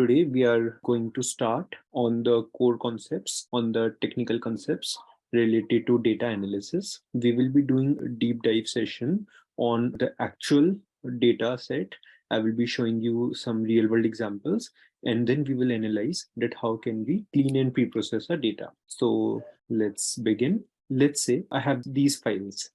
today we are going to start on the core concepts, on the technical concepts related to data analysis. We will be doing a deep dive session on the actual data set. I will be showing you some real world examples, and then we will analyze that how can we clean and pre-process our data. So let's begin. Let's say I have these files.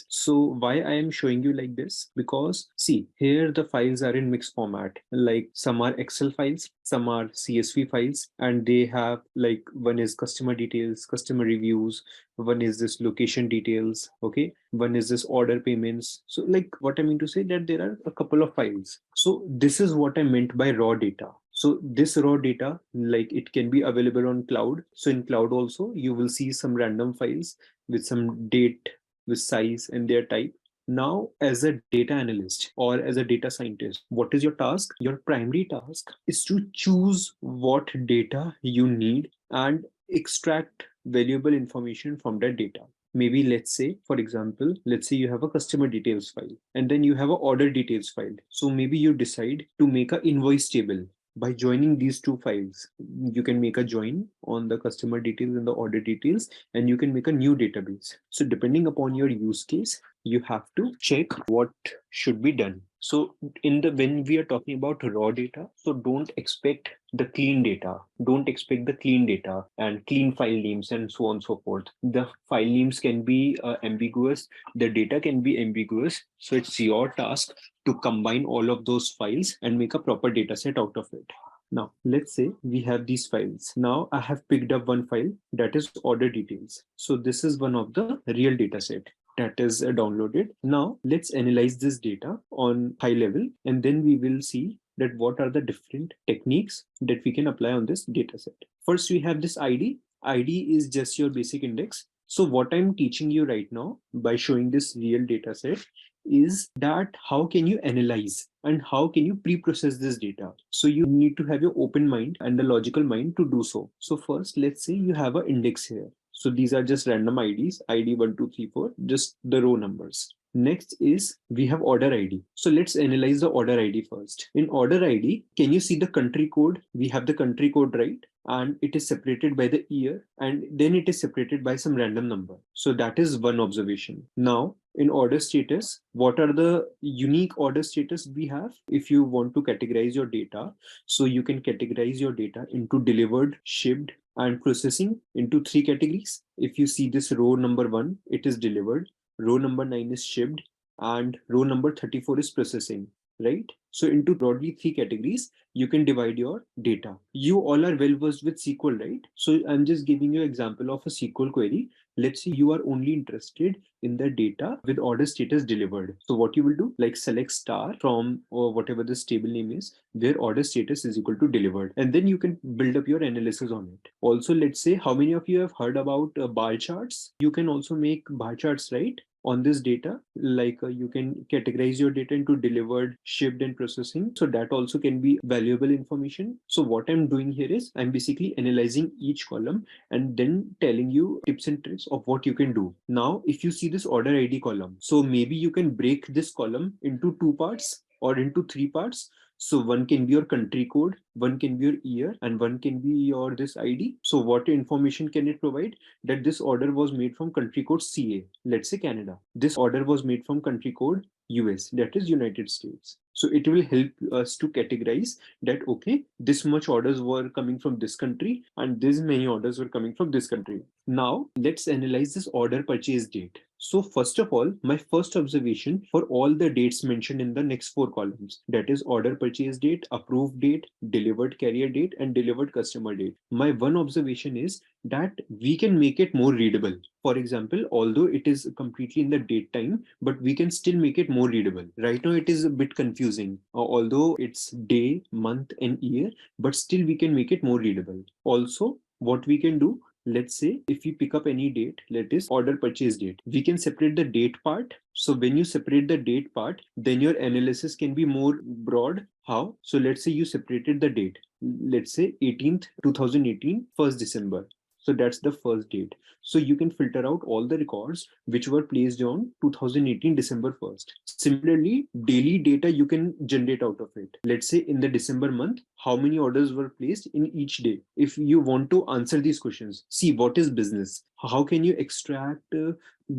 So why I am showing you like this? Because see, here the files are in mixed format. Like some are Excel files, some are CSV files, and they have like one is customer details, customer reviews, one is this location details, okay, one is this order payments. So like what I mean to say that there are a couple of files. So this is what I meant by raw data. So this raw data, like it can be available on cloud. So in cloud also, you will see some random files with some date, with size and their type. Now, as a data analyst or as a data scientist, what is your task? Your primary task is to choose what data you need and extract valuable information from that data. Maybe let's say, for example, let's say you have a customer details file and then you have a order details file. So maybe you decide to make an invoice table. By joining these two files, you can make a join on the customer details and the order details, and you can make a new database. So depending upon your use case, you have to check what should be done. So when we are talking about raw data, so don't expect the clean data. Don't expect the clean data and clean file names and so on and so forth. The file names can be ambiguous. The data can be ambiguous. So it's your task to combine all of those files and make a proper data set out of it. Now, let's say we have these files. Now I have picked up one file that is order details. So this is one of the real data set that is downloaded. Now let's analyze this data on high level, and then we will see that what are the different techniques that we can apply on this data set. First, we have this ID. ID is just your basic index. So what I'm teaching you right now by showing this real data set is that how can you analyze and how can you pre-process this data. So you need to have your open mind and the logical mind to do so. So first, let's say you have an index here. So these are just random IDs, ID 1, 2, 3, 4, just the row numbers. Next is we have order ID. So let's analyze the order ID first. In order ID, can you see the country code? We have the country code, right? And it is separated by the year, and then it is separated by some random number. So that is one observation. Now, in order status, what are the unique order status we have? If you want to categorize your data, so you can categorize your data into delivered, shipped, and processing into three categories. If you see this row number 1, it is delivered, row number 9 is shipped, and row number 34 is processing, right? So into broadly three categories, you can divide your data. You all are well versed with SQL, right? So I'm just giving you an example of a SQL query. Let's say you are only interested in the data with order status delivered. So what you will do, like select star from or whatever this table name is, where order status is equal to delivered. And then you can build up your analysis on it. Also, let's say how many of you have heard about bar charts? You can also make bar charts, right? On this data, like you can categorize your data into delivered, shipped, and processing. So that also can be valuable information. So what I'm doing here is I'm basically analyzing each column and then telling you tips and tricks of what you can do. Now, if you see this order ID column, so maybe you can break this column into two parts or into three parts. So one can be your country code, one can be your year, and one can be your this ID. So what information can it provide? That this order was made from country code CA, let's say Canada. This order was made from country code US, that is United States. So it will help us to categorize that, okay, this much orders were coming from this country and this many orders were coming from this country. Now let's analyze this order purchase date. So first of all, my first observation for all the dates mentioned in the next four columns, that is order purchase date, approved date, delivered carrier date, and delivered customer date. My one observation is that we can make it more readable. For example, although it is completely in the date time, but we can still make it more readable. Right now, it is a bit confusing, although it's day, month, and year, but still we can make it more readable. Also, what we can do, let's say if you pick up any date, let is order purchase date, we can separate the date part. So when you separate the date part, then your analysis can be more broad. How? So let's say you separated the date, let's say 18th 2018, 1st December. So that's the first date. So you can filter out all the records which were placed on 2018 December 1st. Similarly, daily data you can generate out of it. Let's say in the December month, how many orders were placed in each day. If you want to answer these questions, see what is business, how can you extract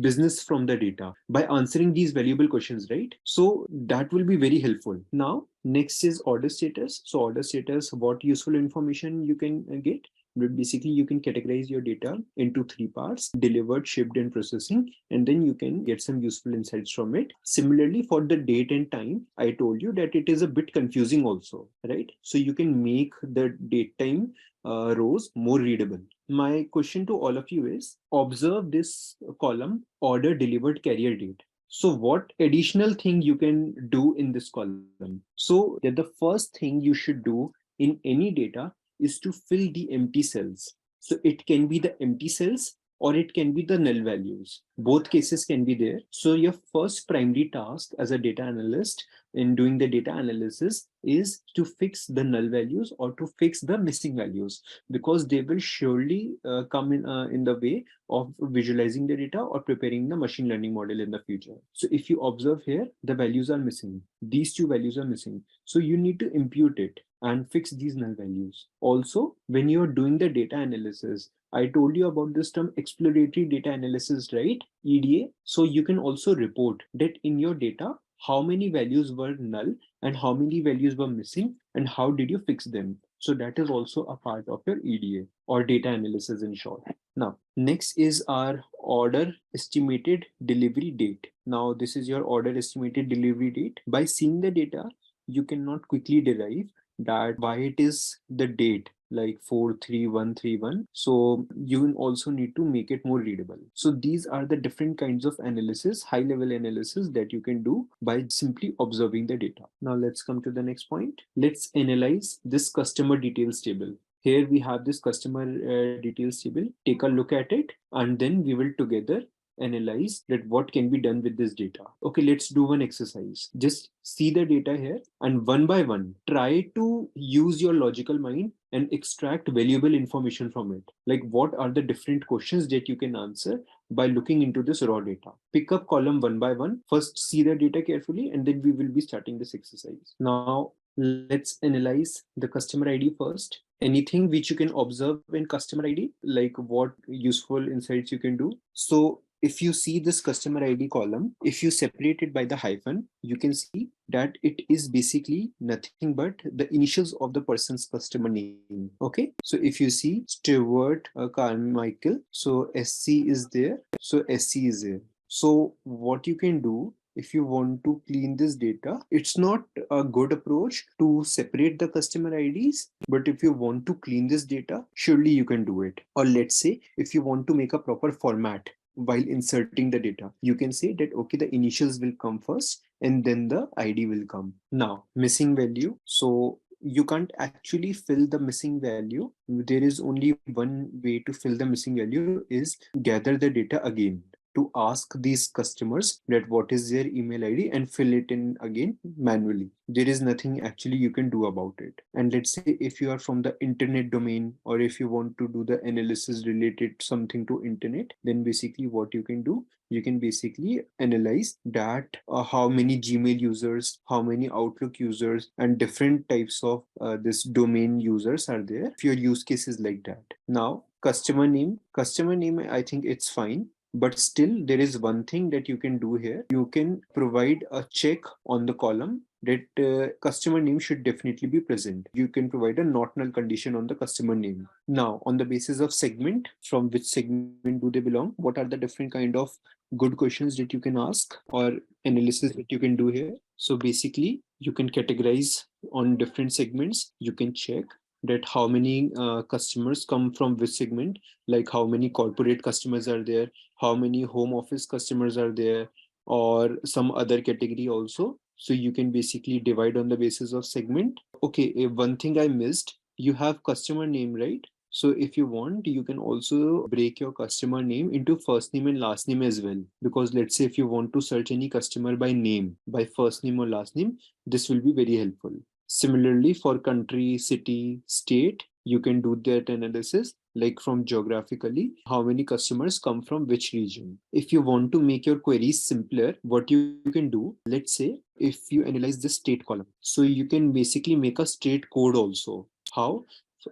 business from the data by answering these valuable questions, right? So that will be very helpful. Now next is order status. So order status, what useful information you can get. But basically you can categorize your data into three parts: delivered, shipped, and processing, and then you can get some useful insights from it. Similarly, for the date and time, I told you that it is a bit confusing also, right? So you can make the date time rows more readable. My question to all of you is, observe this column, order delivered carrier date. So what additional thing you can do in this column? So that the first thing you should do in any data is to fill the empty cells. So it can be the empty cells or it can be the null values. Both cases can be there. So your first primary task as a data analyst in doing the data analysis is to fix the null values or to fix the missing values, because they will surely come in the way of visualizing the data or preparing the machine learning model in the future. So if you observe here, the values are missing. These two values are missing. So you need to impute it and fix these null values. Also, when you're doing the data analysis, I told you about this term exploratory data analysis, right? EDA. So you can also report that in your data, how many values were null and how many values were missing and how did you fix them. So that is also a part of your EDA or data analysis in short. Now, next is our order estimated delivery date. Now, this is your order estimated delivery date. By seeing the data, you cannot quickly derive that why it is the date like 43131. So you will also need to make it more readable. So these are the different kinds of analysis, high level analysis that you can do by simply observing the data. Now let's come to the next point. Let's analyze this customer details table. Here we have this customer details table. Take a look at it and then we will together analyze that what can be done with this data. Okay, let's do one exercise. Just see the data here and one by one, try to use your logical mind and extract valuable information from it. Like what are the different questions that you can answer by looking into this raw data. Pick up column one by one. First, see the data carefully and then we will be starting this exercise. Now, let's analyze the customer ID first. Anything which you can observe in customer ID, like what useful insights you can do. So if you see this customer ID column, if you separate it by the hyphen, you can see that it is basically nothing but the initials of the person's customer name. Okay, so if you see Stewart Carmichael, so SC is there, so SC is there. So what you can do, if you want to clean this data, it's not a good approach to separate the customer IDs, but if you want to clean this data, surely you can do it. Or let's say if you want to make a proper format while inserting the data, you can say that okay, the initials will come first and then the ID will come. Now missing value, so you can't actually fill the missing value. There is only one way to fill the missing value, is gather the data again, to ask these customers that what is their email ID and fill it in again manually. There is nothing actually you can do about it. And let's say if you are from the internet domain, or if you want to do the analysis related something to internet, then basically what you can do, you can basically analyze that how many Gmail users, how many Outlook users, and different types of this domain users are there. If your use case is like that. Now, customer name, I think it's fine. But still, there is one thing that you can do here. You can provide a check on the column that customer name should definitely be present. You can provide a not null condition on the customer name. Now, on the basis of segment, from which segment do they belong? What are the different kind of good questions that you can ask or analysis that you can do here? So basically, you can categorize on different segments. You can check that how many customers come from which segment, like how many corporate customers are there, how many home office customers are there, or some other category also. So you can basically divide on the basis of segment. Okay, one thing I missed, you have customer name, right? So if you want, you can also break your customer name into first name and last name as well. Because let's say if you want to search any customer by name, by first name or last name, this will be very helpful. Similarly, for country, city, state, you can do that analysis. like from geographically, how many customers come from which region. If you want to make your queries simpler, what you can do, let's say if you analyze this state column, so you can basically make a state code also. How?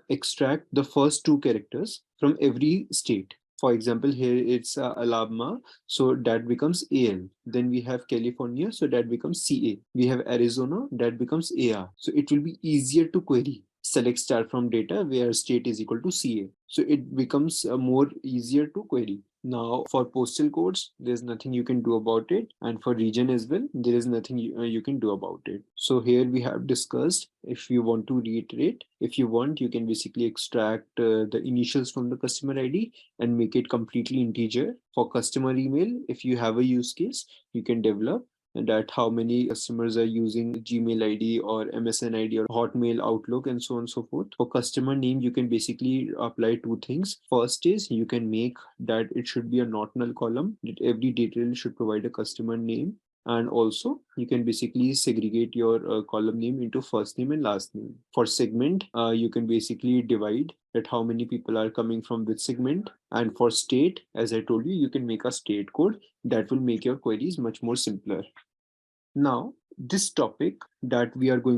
Extract the first two characters from every state. For example, here it's Alabama, so that becomes AL. Then we have California, so that becomes CA. We have Arizona, that becomes AR. So it will be easier to query. Select star from data where state is equal to CA. So it becomes more easier to query. Now, for postal codes, there's nothing you can do about it. And for region as well, there is nothing you can do about it. So here we have discussed, if you want to reiterate, if you want, you can basically extract the initials from the customer ID and make it completely integer. For customer email, if you have a use case, you can develop and that how many customers are using Gmail ID or MSN ID or Hotmail, Outlook, and so on and so forth. For customer name, you can basically apply two things. First is you can make that it should be a not null column, that every detail should provide a customer name. And also you can basically segregate your column name into first name and last name. For segment, you can basically divide that how many people are coming from which segment. And for state, as I told you, you can make a state code that will make your queries much more simpler. Now, this topic that we are going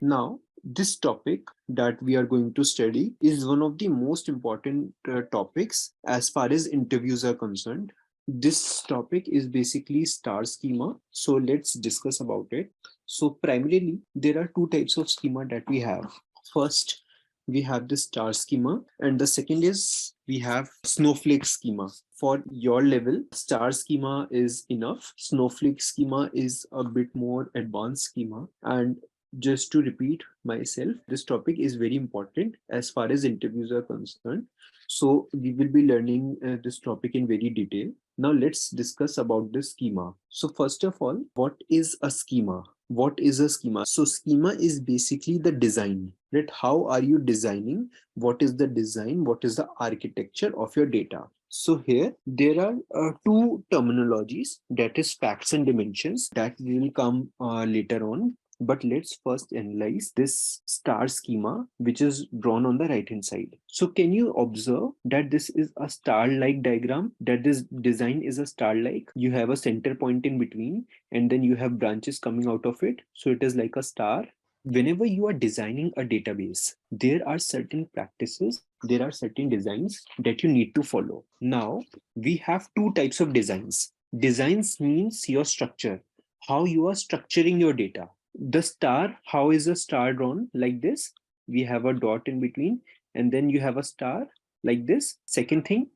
to study is one of the most important topics as far as interviews are concerned. This topic is basically star schema. So let's discuss about it. So primarily, there are two types of schema that we have. First, we have the star schema, and the second is we have snowflake schema. For your level, star schema is enough. Snowflake schema is a bit more advanced schema. And just to repeat myself, this topic is very important as far as interviews are concerned. So we will be learning this topic in very detail. Now let's discuss about the schema. So first of all, what is a schema? What is a schema? So schema is basically the design, right? How are you designing? What is the design? What is the architecture of your data? So here there are two terminologies, that is facts and dimensions, that will come later on. But let's first analyze this star schema, which is drawn on the right hand side. So can you observe that this is a star-like diagram, that this design is a star-like? You have a center point in between, and then you have branches coming out of it. So it is like a star. Whenever you are designing a database, there are certain practices, there are certain designs that you need to follow. Now, we have two types of designs. Designs means your structure, how you are structuring your data. The star, how is a star drawn? Like this. We have a dot in between, and then you have a star like this. Second thing,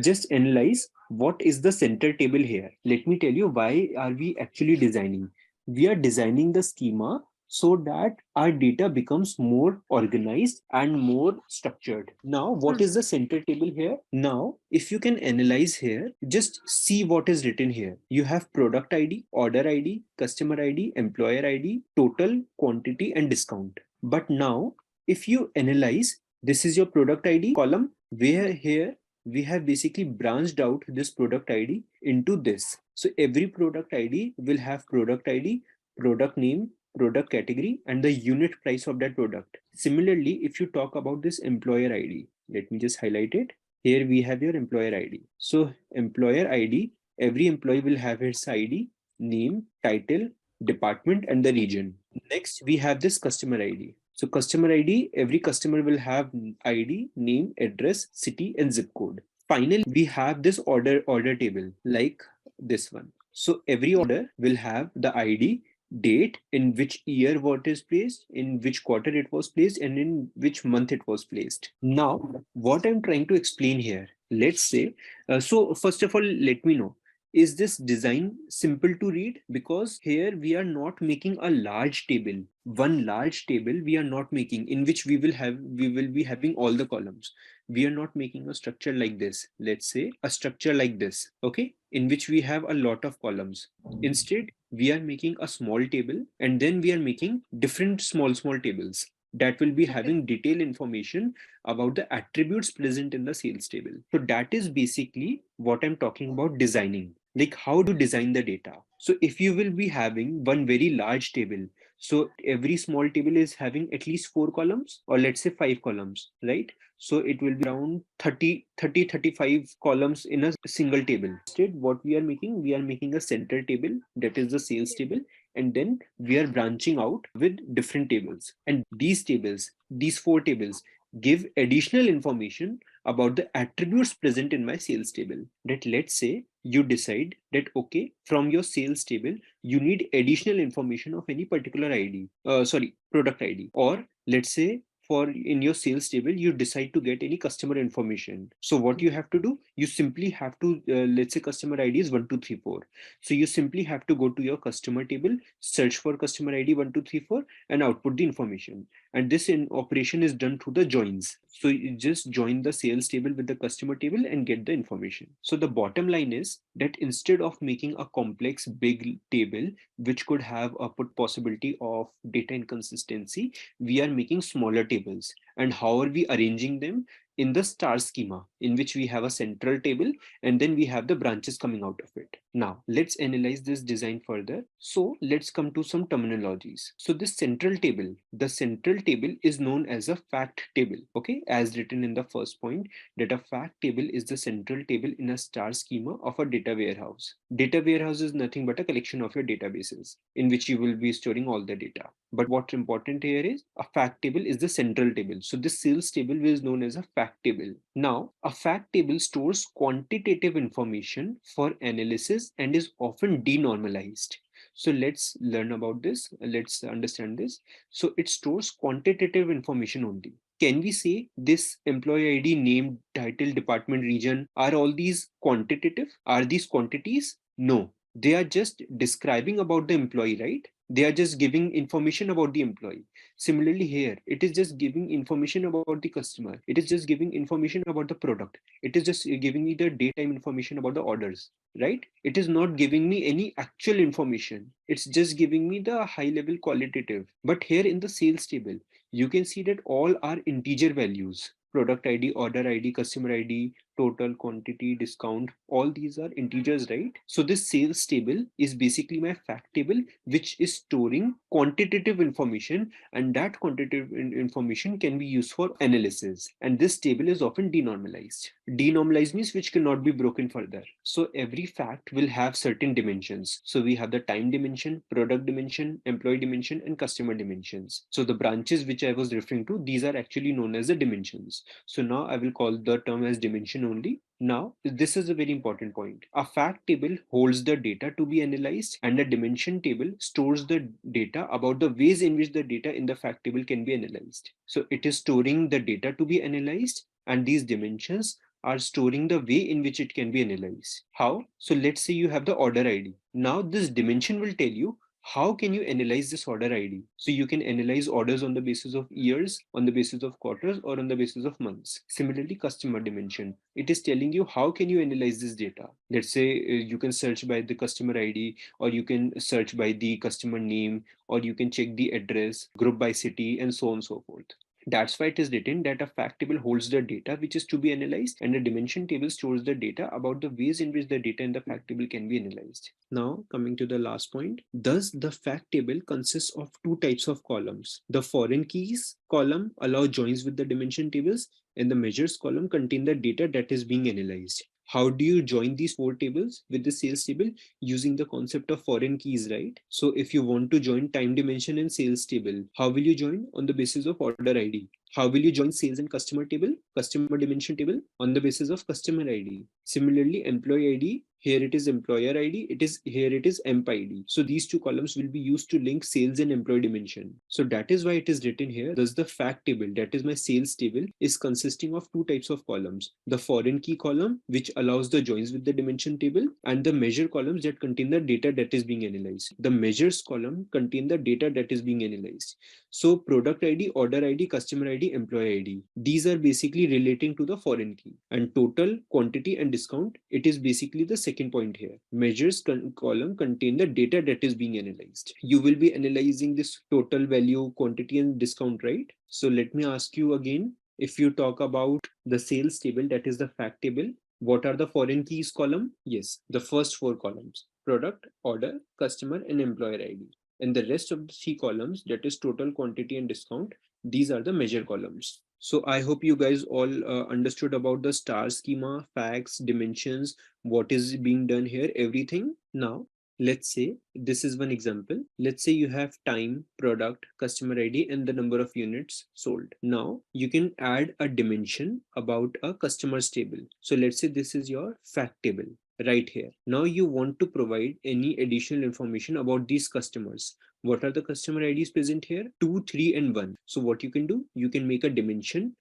just analyze what is the center table here. Let me tell you why are we actually designing. We are designing the schema so that our data becomes more organized and more structured. Now, what is the center table here? Now, if you can analyze here, just see what is written here. You have product ID, order ID, customer ID, employer ID, total, quantity, and discount. But now, if you analyze, this is your product ID column, where here we have basically branched out this product ID into this. So every product ID will have product ID, product name, product category, and the unit price of that product. Similarly, if you talk about this employer ID, let me just highlight it. Here we have your employer ID. So employer ID, every employee will have its ID, name, title, department, and the region. Next, we have this customer ID. So customer ID, every customer will have ID, name, address, city, and zip code. Finally, we have this order table like this one. So every order will have the ID, date, in which year what is placed, in which quarter it was placed, and in which month it was placed. Now, what I'm trying to explain here, let's say, so first of all, let me know, is this design simple to read? Because here we are not making a large table. One large table we are not making, in which we will be having all the columns. We are not making a structure like this. Let's say a structure like this, okay, in which we have a lot of columns. Instead, we are making a small table, and then we are making different small tables that will be having detailed information about the attributes present in the sales table. So that is basically what I'm talking about designing. Like how to design the data. So if you will be having one very large table, So every small table is having at least 4 columns, or let's say 5 columns, right? So it will be around 35 columns in a single table. Instead, what we are making a central table, that is the sales table, and then we are branching out with different tables. And these tables, these 4 tables, give additional information about the attributes present in my sales table. That, let's say you decide that, okay, from your sales table you need additional information of any particular product ID, or let's say for in your sales table you decide to get any customer information. So what you have to do, you simply have to let's say customer ID is 1234. So you simply have to go to your customer table, search for customer ID 1234, and output the information. And this operation is done through the joins. So you just join the sales table with the customer table and get the information. So the bottom line is that instead of making a complex big table which could have a possibility of data inconsistency, we are making smaller tables. And how are we arranging them? In the star schema, in which we have a central table and then we have the branches coming out of it. Now let's analyze this design further. So let's come to some terminologies. So this central table, the central table is known as a fact table. Okay, as written in the first point, that a fact table is the central table in a star schema of a data warehouse. Data warehouse is nothing but a collection of your databases in which you will be storing all the data. But what's important here is a fact table is the central table. So this sales table is known as a fact table. Now, a fact table stores quantitative information for analysis and is often denormalized. So let's learn about this. Let's understand this. So it stores quantitative information only. Can we say this employee ID, name, title, department, region, are all these quantitative? Are these quantities? No, they are just describing about the employee, right? They are just giving information about the employee. Similarly here, it is just giving information about the customer. It is just giving information about the product. It is just giving me the daytime information about the orders, right? It is not giving me any actual information. It's just giving me the high level qualitative. But here in the sales table, you can see that all are integer values. Product ID, order ID, customer ID, total, quantity, discount, all these are integers, right? So this sales table is basically my fact table, which is storing quantitative information, and that quantitative information can be used for analysis. And this table is often denormalized. Denormalized means which cannot be broken further. So every fact will have certain dimensions. So we have the time dimension, product dimension, employee dimension, and customer dimensions. So the branches which I was referring to, these are actually known as the dimensions. So now I will call the term as dimension only. Now, this is a very important point. A fact table holds the data to be analyzed, and a dimension table stores the data about the ways in which the data in the fact table can be analyzed. So it is storing the data to be analyzed, and these dimensions are storing the way in which it can be analyzed. How? So let's say you have the order ID. Now this dimension will tell you how can you analyze this order ID. So you can analyze orders on the basis of years, on the basis of quarters, or on the basis of months. Similarly, customer dimension, it is telling you how can you analyze this data. Let's say you can search by the customer ID, or you can search by the customer name, or you can check the address, group by city, and so on and so forth. That's why it is written that a fact table holds the data which is to be analyzed, and a dimension table stores the data about the ways in which the data in the fact table can be analyzed. Now, coming to the last point, thus the fact table consists of 2 types of columns. The foreign keys column allow joins with the dimension tables, and the measures column contain the data that is being analyzed. How do you join these 4 tables with the sales table? Using the concept of foreign keys, right? So if you want to join time dimension and sales table, how will you join? On the basis of order ID. How will you join sales and customer table, customer dimension table? On the basis of customer ID. Similarly, employee ID, here it is employer ID, here it is emp ID. So these 2 columns will be used to link sales and employee dimension. So that is why it is written here. Thus the fact table, that is my sales table, is consisting of 2 types of columns. The foreign key column, which allows the joins with the dimension table, and the measure columns that contain the data that is being analyzed. The measures column contain the data that is being analyzed. So product ID, order ID, customer ID, employee ID. These are basically relating to the foreign key. And total, quantity, and discount, it is basically the second point here. Measures column contain the data that is being analyzed. You will be analyzing this total value, quantity, and discount, right? So let me ask you again, if you talk about the sales table, that is the fact table, what are the foreign keys column? Yes, the first 4 columns: product, order, customer, and employer ID. And the rest of the three columns, that is total quantity and discount, these are the measure columns. So I hope you guys all understood about the star schema, facts, dimensions, what is being done here, everything. Now let's say this is one example. Let's say you have time, product, customer ID, and the number of units sold. Now you can add a dimension about a customer's table. So let's say this is your fact table right here. Now you want to provide any additional information about these customers. What are the customer IDs present here? 2, 3, and 1. So what you can do, you can make a dimension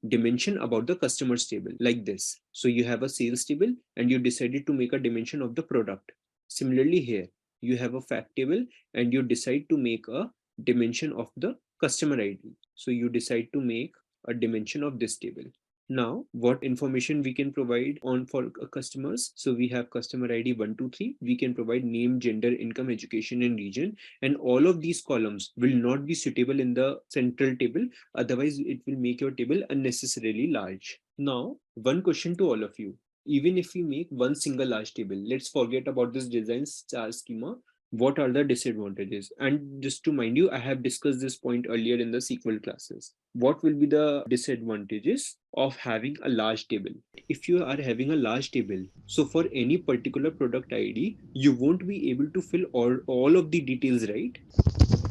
about the customers table like this. So you have a sales table and you decided to make a dimension of the product. Similarly here, you have a fact table and you decide to make a dimension of the customer ID. So you decide to make a dimension of this table. Now what information we can provide on for customers? So we have customer ID 123. We can provide name, gender, income, education, and region, and all of these columns will not be suitable in the central table, otherwise it will make your table unnecessarily large. Now one question to all of you: even if we make one single large table, let's forget about this design star schema, what are the disadvantages? And just to mind you, I have discussed this point earlier in the SQL classes. What will be the disadvantages of having a large table? If you are having a large table, so for any particular product ID, you won't be able to fill all of the details, right?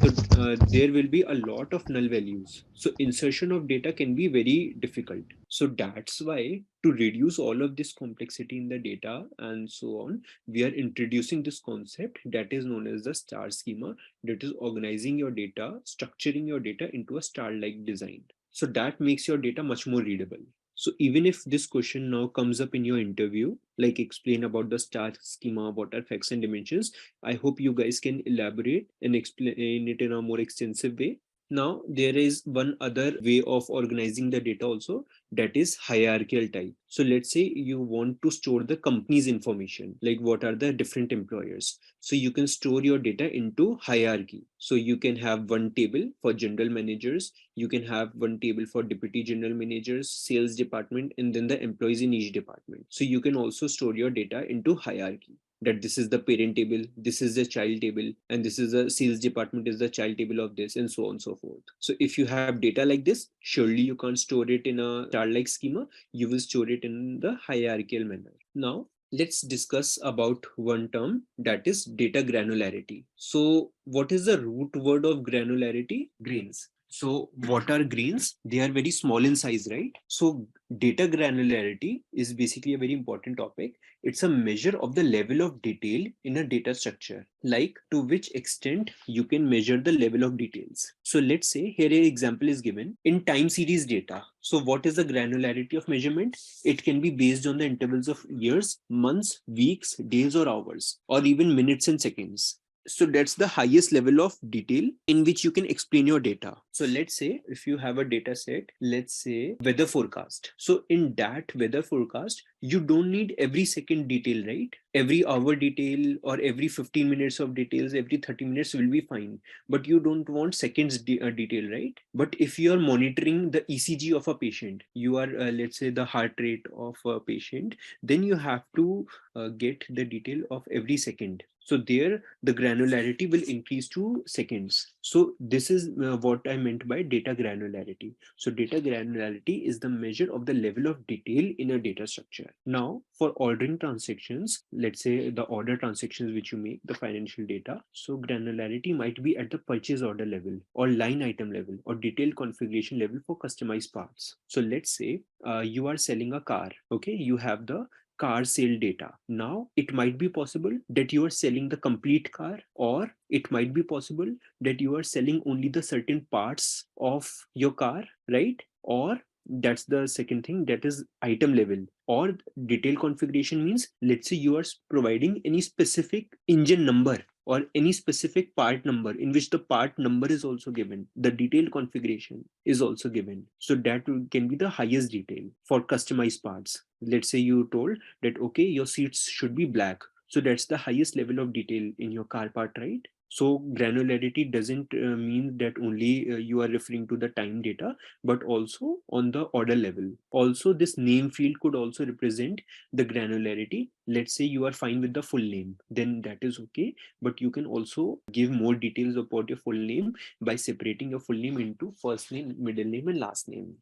So there will be a lot of null values. So insertion of data can be very difficult. So that's why, to reduce all of this complexity in the data and so on, we are introducing this concept that is known as the star schema, that is organizing your data, structuring your data into a star-like design. So that makes your data much more readable. So even if this question now comes up in your interview, like explain about the star schema, what are facts and dimensions, I hope you guys can elaborate and explain it in a more extensive way. Now, there is one other way of organizing the data also, that is hierarchical type. So let's say you want to store the company's information, like what are the different employers. So you can store your data into hierarchy. So you can have one table for general managers, you can have one table for deputy general managers, sales department, and then the employees in each department. So you can also store your data into hierarchy, that this is the parent table, this is the child table, and this is the sales department is the child table of this, and so on and so forth. So if you have data like this, surely you can't store it in a star-like schema, you will store it in the hierarchical manner. Now let's discuss about one term, that is data granularity. So what is the root word of granularity? Grains. So what are grains? They are very small in size, right? So data granularity is basically a very important topic. It's a measure of the level of detail in a data structure, like to which extent you can measure the level of details. So let's say here an example is given in time series data. So what is the granularity of measurement? It can be based on the intervals of years, months, weeks, days, or hours, or even minutes and seconds. So that's the highest level of detail in which you can explain your data. So let's say if you have a data set, let's say weather forecast. So in that weather forecast, you don't need every second detail, right? Every hour detail or every 15 minutes of details, every 30 minutes will be fine. But you don't want seconds detail, right? But if you are monitoring the ECG of a patient, you are, let's say, the heart rate of a patient, then you have to get the detail of every second. So there the granularity will increase to seconds. So this is what I meant by data granularity. So data granularity is the measure of the level of detail in a data structure. Now for ordering transactions, let's say the order transactions which you make, the financial data. So granularity might be at the purchase order level or line item level or detailed configuration level for customized parts. So let's say you are selling a car. Okay, you have the car sale data. Now it might be possible that you are selling the complete car, or it might be possible that you are selling only the certain parts of your car, right? Or that's the second thing, that is item level. Or detail configuration means, let's say you are providing any specific engine number or any specific part number in which the part number is also given, the detailed configuration is also given. So that can be the highest detail for customized parts. Let's say you told that okay, your seats should be black, so that's the highest level of detail in your car part, right? So granularity doesn't mean that only you are referring to the time data, but also on the order level. Also, this name field could also represent the granularity. Let's say you are fine with the full name, then that is okay. But you can also give more details about your full name by separating your full name into first name, middle name, and last name.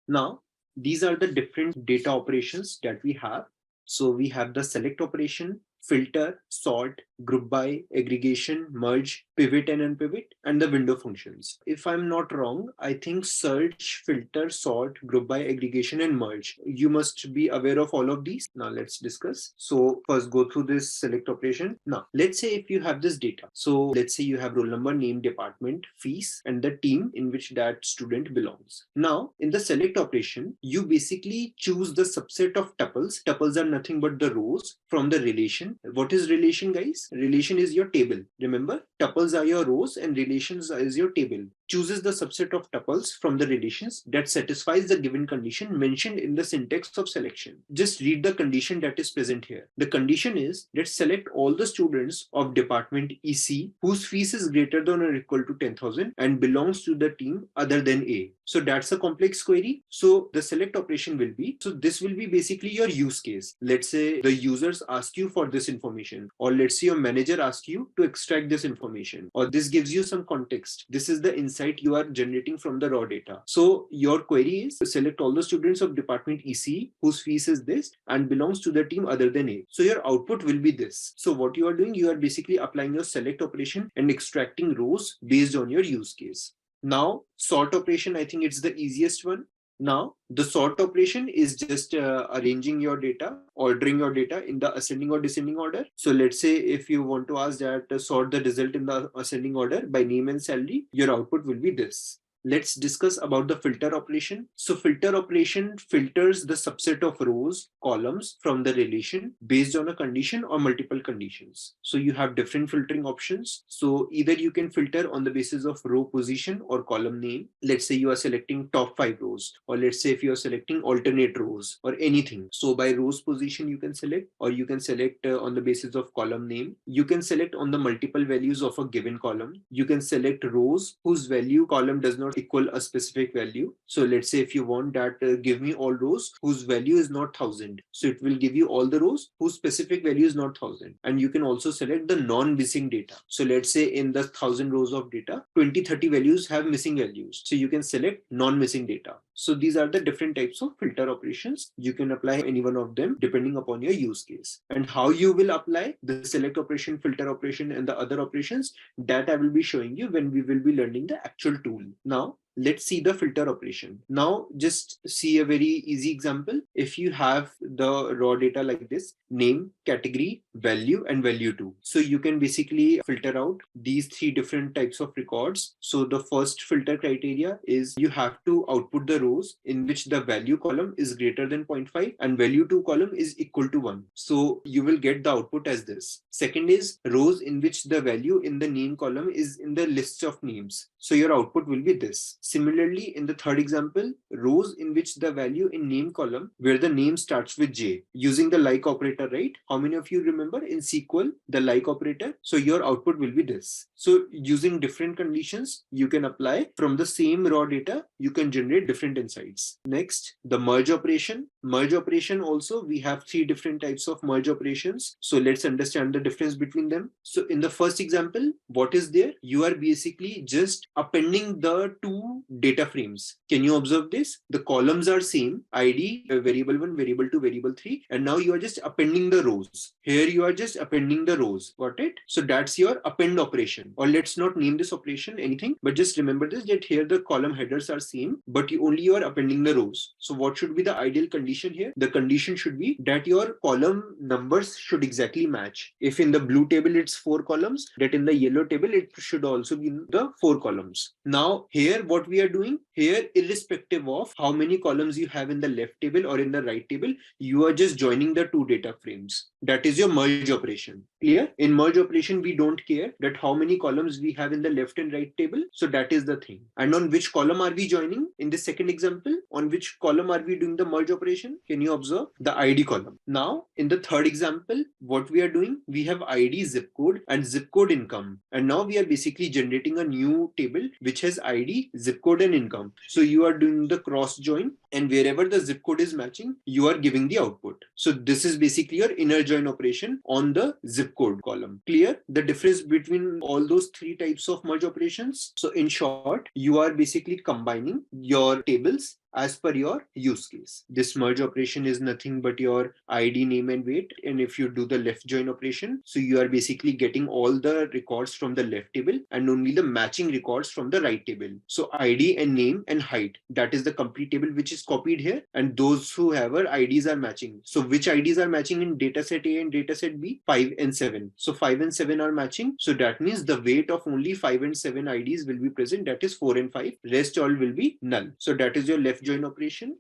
Now, these are the different data operations that we have. So we have the select operation, filter, sort, group by, aggregation, merge, pivot and unpivot, and the window functions. If I'm not wrong, I think search, filter, sort, group by, aggregation, and merge. You must be aware of all of these. Now let's discuss. So first go through this select operation. Now let's say if you have this data. So let's say you have roll number, name, department, fees, and the team in which that student belongs. Now in the select operation, you basically choose the subset of tuples. Tuples are nothing but the rows from the relation. What is relation, guys? Relation is your table. Remember, tuples are your rows and relations is your table. Chooses the subset of tuples from the relations that satisfies the given condition mentioned in the syntax of selection. Just read the condition that is present here. The condition is that select all the students of department EC whose fees is greater than or equal to 10,000 and belongs to the team other than A. So that's a complex query. So the select operation will be, so this will be basically your use case. Let's say the users ask you for this information, or let's say your manager asks you to extract this information, or this gives you some context. This is the insight you are generating from the raw data. So your query is to select all the students of department EC whose fees is this and belongs to the team other than A. So your output will be this. So what you are doing, you are basically applying your select operation and extracting rows based on your use case. Now, sort operation, I think it's the easiest one. Now, the sort operation is just arranging your data, ordering your data in the ascending or descending order. So let's say if you want to ask that sort the result in the ascending order by name and salary, your output will be this. Let's discuss about the filter operation. So filter operation filters the subset of rows, columns from the relation based on a condition or multiple conditions. So you have different filtering options. So either you can filter on the basis of row position or column name. Let's say you are selecting top 5 rows, or let's say if you are selecting alternate rows or anything. So by rows position you can select, or you can select on the basis of column name. You can select on the multiple values of a given column. You can select rows whose value column does not equal a specific value. So let's say if you want that give me all rows whose value is not 1000, so it will give you all the rows whose specific value is not 1000. And you can also select the non-missing data. So let's say in the 1000 rows of data, 20-30 values have missing values, so you can select non-missing data. So these are the different types of filter operations. You can apply any one of them depending upon your use case. And how you will apply the select operation, filter operation, and the other operations, that I will be showing you when we will be learning the actual tool. Now, let's see the filter operation. Now, just see a very easy example. If you have the raw data like this, name, category, value, and value to. So you can basically filter out these 3 different types of records. So the first filter criteria is you have to output the rows in which the value column is greater than 0.5 and value to column is equal to 1. So you will get the output as this. Second is rows in which the value in the name column is in the list of names. So your output will be this. Similarly, in the third example, rows in which the value in name column where the name starts with J, using the like operator, right? How many of you remember in SQL the like operator? So your output will be this. So using different conditions, you can apply from the same raw data, you can generate different insights. Next, the merge operation. Merge operation also, we have 3 different types of merge operations. So let's understand the difference between them. So in the first example, what is there? You are basically just appending the 2 data frames. Can you observe this? The columns are same, ID, variable 1, variable 2, variable 3, and now you are just appending the rows. Here you are just appending the rows. Got it? So that's your append operation. Or let's not name this operation anything, but just remember this, that here the column headers are same, but you are appending the rows. So what should be the ideal condition here? The condition should be that your column numbers should exactly match. If in the blue table it's 4 columns, that in the yellow table it should also be in the 4 columns. Now here what we are doing here, irrespective of how many columns you have in the left table or in the right table, you are just joining the 2 data frames. That is your merge operation. Clear? In merge operation, we don't care that how many columns we have in the left and right table. So that is the thing. And on which column are we joining in the second example? On which column are we doing the merge operation? Can you observe? The ID column. Now, in the third example, what we are doing, we have ID, zip code, and zip code income. And now we are basically generating a new table which has ID, zip code, and income. So you are doing the cross join, and wherever the zip code is matching, you are giving the output. So this is basically your inner join operation on the zip code column. Clear the difference between all those three types of merge operations? So in short, you are basically combining your tables as per your use case. This merge operation is nothing but your ID, name, and weight. And if you do the left join operation, so you are basically getting all the records from the left table and only the matching records from the right table. So ID and name and height, that is the complete table which is copied here. And those who have our IDs are matching. So which IDs are matching in dataset A and dataset B? 5 and 7. So 5 and 7 are matching. So that means the weight of only 5 and 7 IDs will be present. That is 4 and 5. Rest all will be null. So that is your left join operation.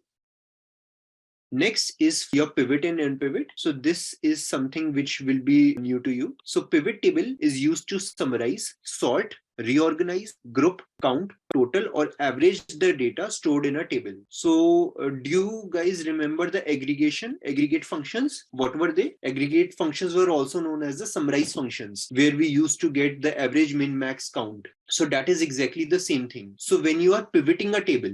Next is your pivot and unpivot. So this is something which will be new to you. So pivot table is used to summarize, sort, reorganize, group, count, total, or average the data stored in a table. So do you guys remember the aggregate functions? What were they? Aggregate functions were also known as the summarize functions, where we used to get the average, min, max, count. So that is exactly the same thing. So when you are pivoting a table,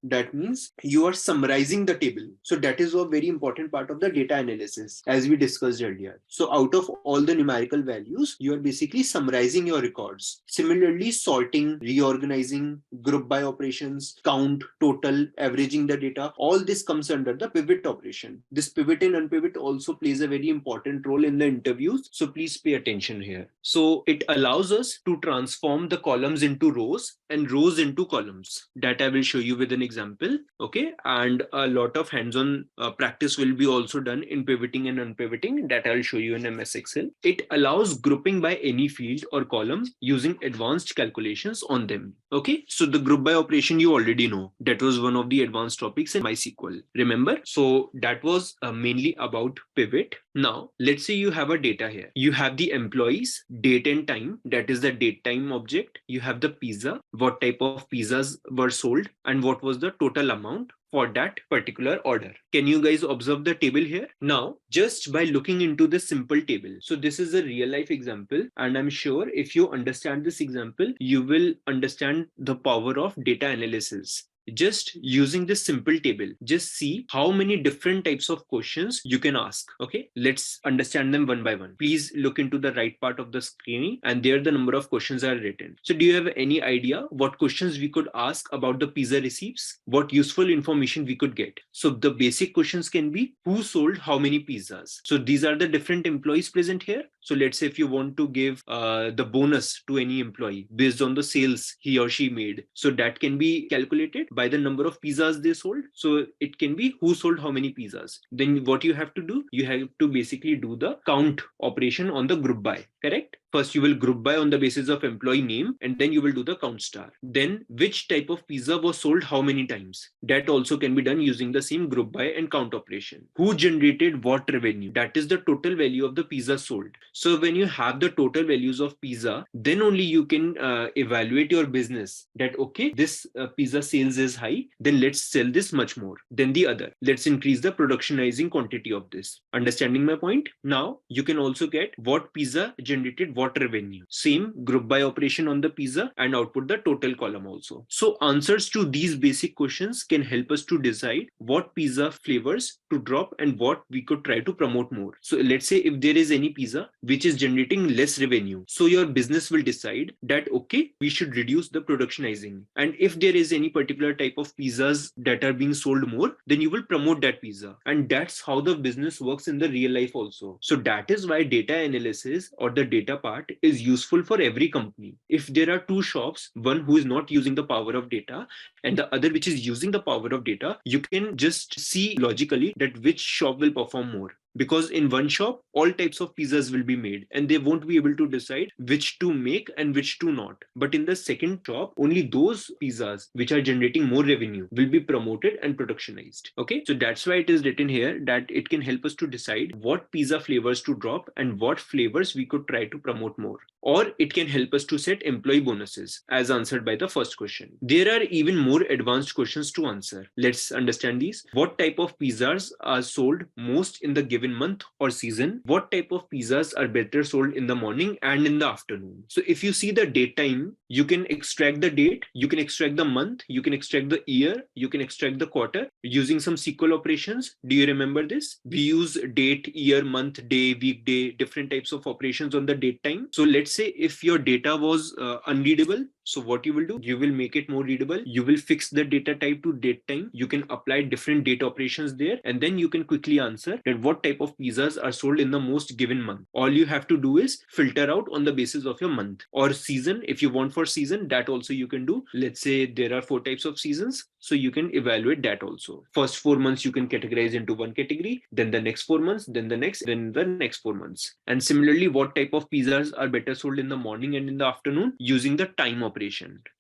that means you are summarizing the table. So that is a very important part of the data analysis, as we discussed earlier. So out of all the numerical values, you are basically summarizing your records. Similarly, sorting, reorganizing, group by operations, count, total, averaging the data, all this comes under the pivot operation. This pivot and unpivot also plays a very important role in the interviews. So please pay attention here. So it allows us to transform the columns into rows and rows into columns. That I will show you with an example. Okay. And a lot of hands-on practice will be also done in pivoting and unpivoting. That I'll show you in MS Excel. It allows grouping by any field or column using advanced calculations on them. Okay. So the group by operation you already know. That was one of the advanced topics in MySQL. Remember? So that was mainly about pivot. Now, let's say you have a data here. You have the employees, date and time. That is the date time object. You have the pizza, what type of pizzas were sold, and what was the total amount for that particular order. Can you guys observe the table here? Now, just by looking into this simple table. So this is a real life example, and I'm sure if you understand this example, you will understand the power of data analysis. Just using this simple table, just see how many different types of questions you can ask. Okay, let's understand them one by one. Please look into the right part of the screen, and there the number of questions are written. So do you have any idea what questions we could ask about the pizza receipts? What useful information we could get? So the basic questions can be, who sold how many pizzas? So these are the different employees present here. So let's say if you want to give the bonus to any employee based on the sales he or she made, so that can be calculated by the number of pizzas they sold. So it can be who sold how many pizzas. Then what you have to do, you have to basically do the count operation on the group by, correct? First, you will group by on the basis of employee name, and then you will do the count star. Then which type of pizza was sold how many times? That also can be done using the same group by and count operation. Who generated what revenue? That is the total value of the pizza sold. So when you have the total values of pizza, then only you can evaluate your business that, okay, this pizza sales is high, then let's sell this much more than the other. Let's increase the productionizing quantity of this. Understanding my point? Now you can also get what pizza generated what revenue. Same group by operation on the pizza and output the total column also. So answers to these basic questions can help us to decide what pizza flavors to drop and what we could try to promote more. So let's say if there is any pizza which is generating less revenue, so your business will decide that, okay, we should reduce the productionizing. And if there is any particular type of pizzas that are being sold more, then you will promote that pizza. And that's how the business works in the real life also. So that is why data analysis or the data part is useful for every company. If there are two shops, one who is not using the power of data and the other which is using the power of data, you can just see logically that which shop will perform more. because in one shop, all types of pizzas will be made and they won't be able to decide which to make and which to not. But in the second shop, only those pizzas which are generating more revenue will be promoted and productionized. Okay, so that's why it is written here that it can help us to decide what pizza flavors to drop and what flavors we could try to promote more. Or it can help us to set employee bonuses, as answered by the first question. There are even more advanced questions to answer. Let's understand these. What type of pizzas are sold most in the given month or season? What type of pizzas are better sold in the morning and in the afternoon? So if you see the date time, you can extract the date, you can extract the month, you can extract the year, you can extract the quarter using some SQL operations. Do you remember this? We use date, year, month, day, weekday, different types of operations on the date time. So let's say if your data was unreadable, so what you will do, you will make it more readable. You will fix the data type to date time. You can apply different date operations there, and then you can quickly answer that what type of pizzas are sold in the most given month. All you have to do is filter out on the basis of your month or season. If you want for season, that also you can do. Let's say there are 4 types of seasons, so you can evaluate that also. First 4 months you can categorize into one category, then the next 4 months, then the next 4 months. And similarly, what type of pizzas are better sold in the morning and in the afternoon using the time operation.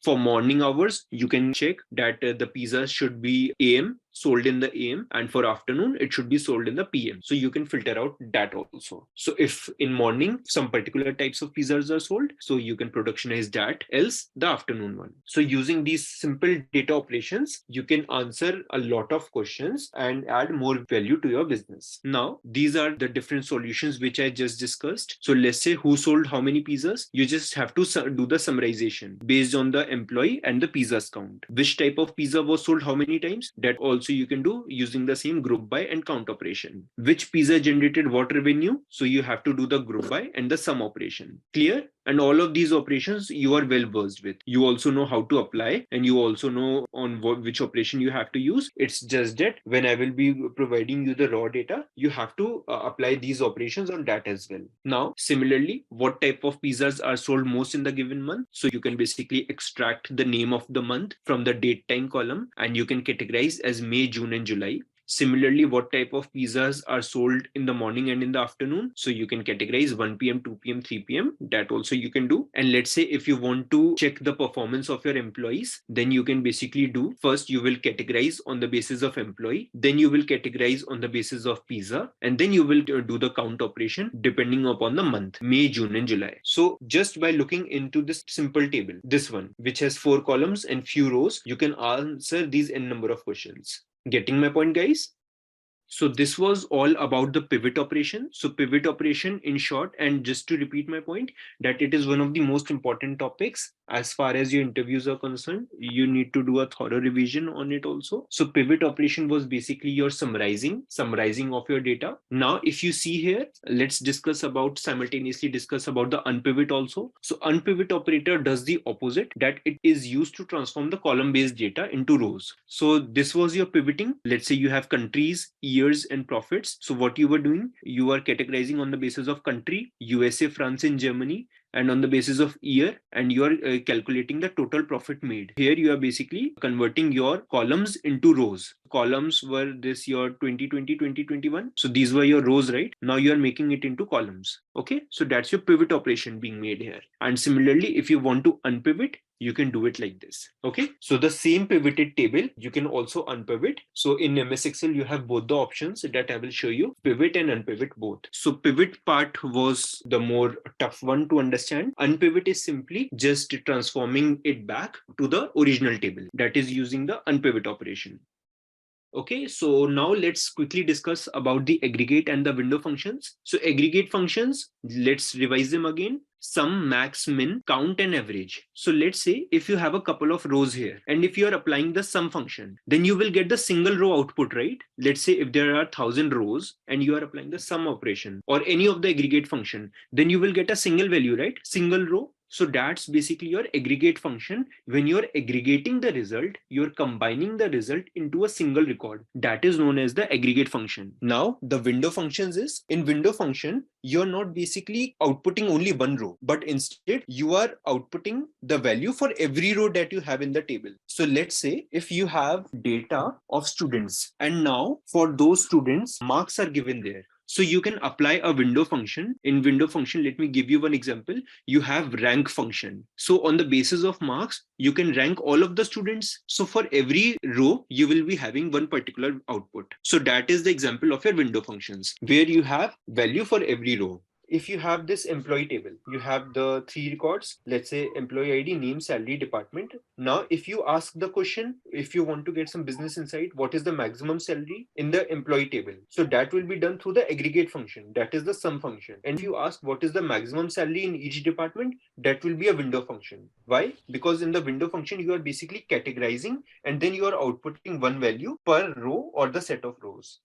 For morning hours, you can check that the pizzas should be AM, sold in the AM, and for afternoon it should be sold in the PM. So you can filter out that also. So if in morning some particular types of pizzas are sold, so you can productionize that, else the afternoon one. So using these simple data operations, you can answer a lot of questions and add more value to your business. Now these are the different solutions which I just discussed. So let's say who sold how many pizzas, you just have to do the summarization based on the employee and the pizzas count. Which type of pizza was sold how many times, that also you can do using the same group by and count operation. Which pizza generated what revenue, so you have to do the group by and the sum operation. Clear? And all of these operations you are well versed with. You also know how to apply, and you also know on which operation you have to use. It's just that when I will be providing you the raw data, you have to apply these operations on that as well. Now, similarly, what type of pizzas are sold most in the given month? So you can basically extract the name of the month from the date time column, and you can categorize as May, June, and July. Similarly, what type of pizzas are sold in the morning and in the afternoon? So you can categorize 1 p.m., 2 p.m., 3 p.m. That also you can do. And let's say if you want to check the performance of your employees, then you can basically do, first you will categorize on the basis of employee, then you will categorize on the basis of pizza, and then you will do the count operation depending upon the month, May, June, and July. So just by looking into this simple table, this one, which has 4 columns and few rows, you can answer these n number of questions. Getting my point, guys? So this was all about the pivot operation. So pivot operation in short, and just to repeat my point, that it is one of the most important topics as far as your interviews are concerned. You need to do a thorough revision on it also. So pivot operation was basically your summarizing of your data. Now, if you see here, let's simultaneously discuss about the unpivot also. So unpivot operator does the opposite, that it is used to transform the column-based data into rows. So this was your pivoting. Let's say you have countries, years, and profits. So what you were doing, you are categorizing on the basis of country, USA, France, and Germany, and on the basis of year, and you are calculating the total profit made. Here you are basically converting your columns into rows. Columns were this your 2020, 2021. So these were your rows, right? Now you are making it into columns. Okay, so that's your pivot operation being made here. And similarly, if you want to unpivot, you can do it like this. Okay, so the same pivoted table, you can also unpivot. So in MS Excel, you have both the options that I will show you, pivot and unpivot both. So pivot part was the more tough one to understand. Unpivot is simply just transforming it back to the original table, that is using the unpivot operation. Okay, so now let's quickly discuss about the aggregate and the window functions. So aggregate functions, let's revise them again. Sum, max, min, count, and average. So let's say if you have a couple of rows here, and if you are applying the sum function, then you will get the single row output, right? Let's say if there are 1000 rows and you are applying the sum operation or any of the aggregate function, then you will get a single value, right? Single row. So that's basically your aggregate function. When you're aggregating the result, you're combining the result into a single record. That is known as the aggregate function. Now, the window functions is, in window function, you're not basically outputting only one row, but instead you are outputting the value for every row that you have in the table. So let's say if you have data of students, and now for those students, marks are given there. So you can apply a window function. In window function, let me give you one example. You have rank function. So on the basis of marks, you can rank all of the students. So for every row, you will be having one particular output. So that is the example of your window functions, where you have value for every row. If you have this employee table, you have the three records, let's say employee ID, name, salary, department. Now, if you ask the question, if you want to get some business insight, what is the maximum salary in the employee table? So that will be done through the aggregate function, that is the sum function. And if you ask what is the maximum salary in each department, that will be a window function. Why? Because in the window function, you are basically categorizing and then you are outputting one value per row or the set of rows.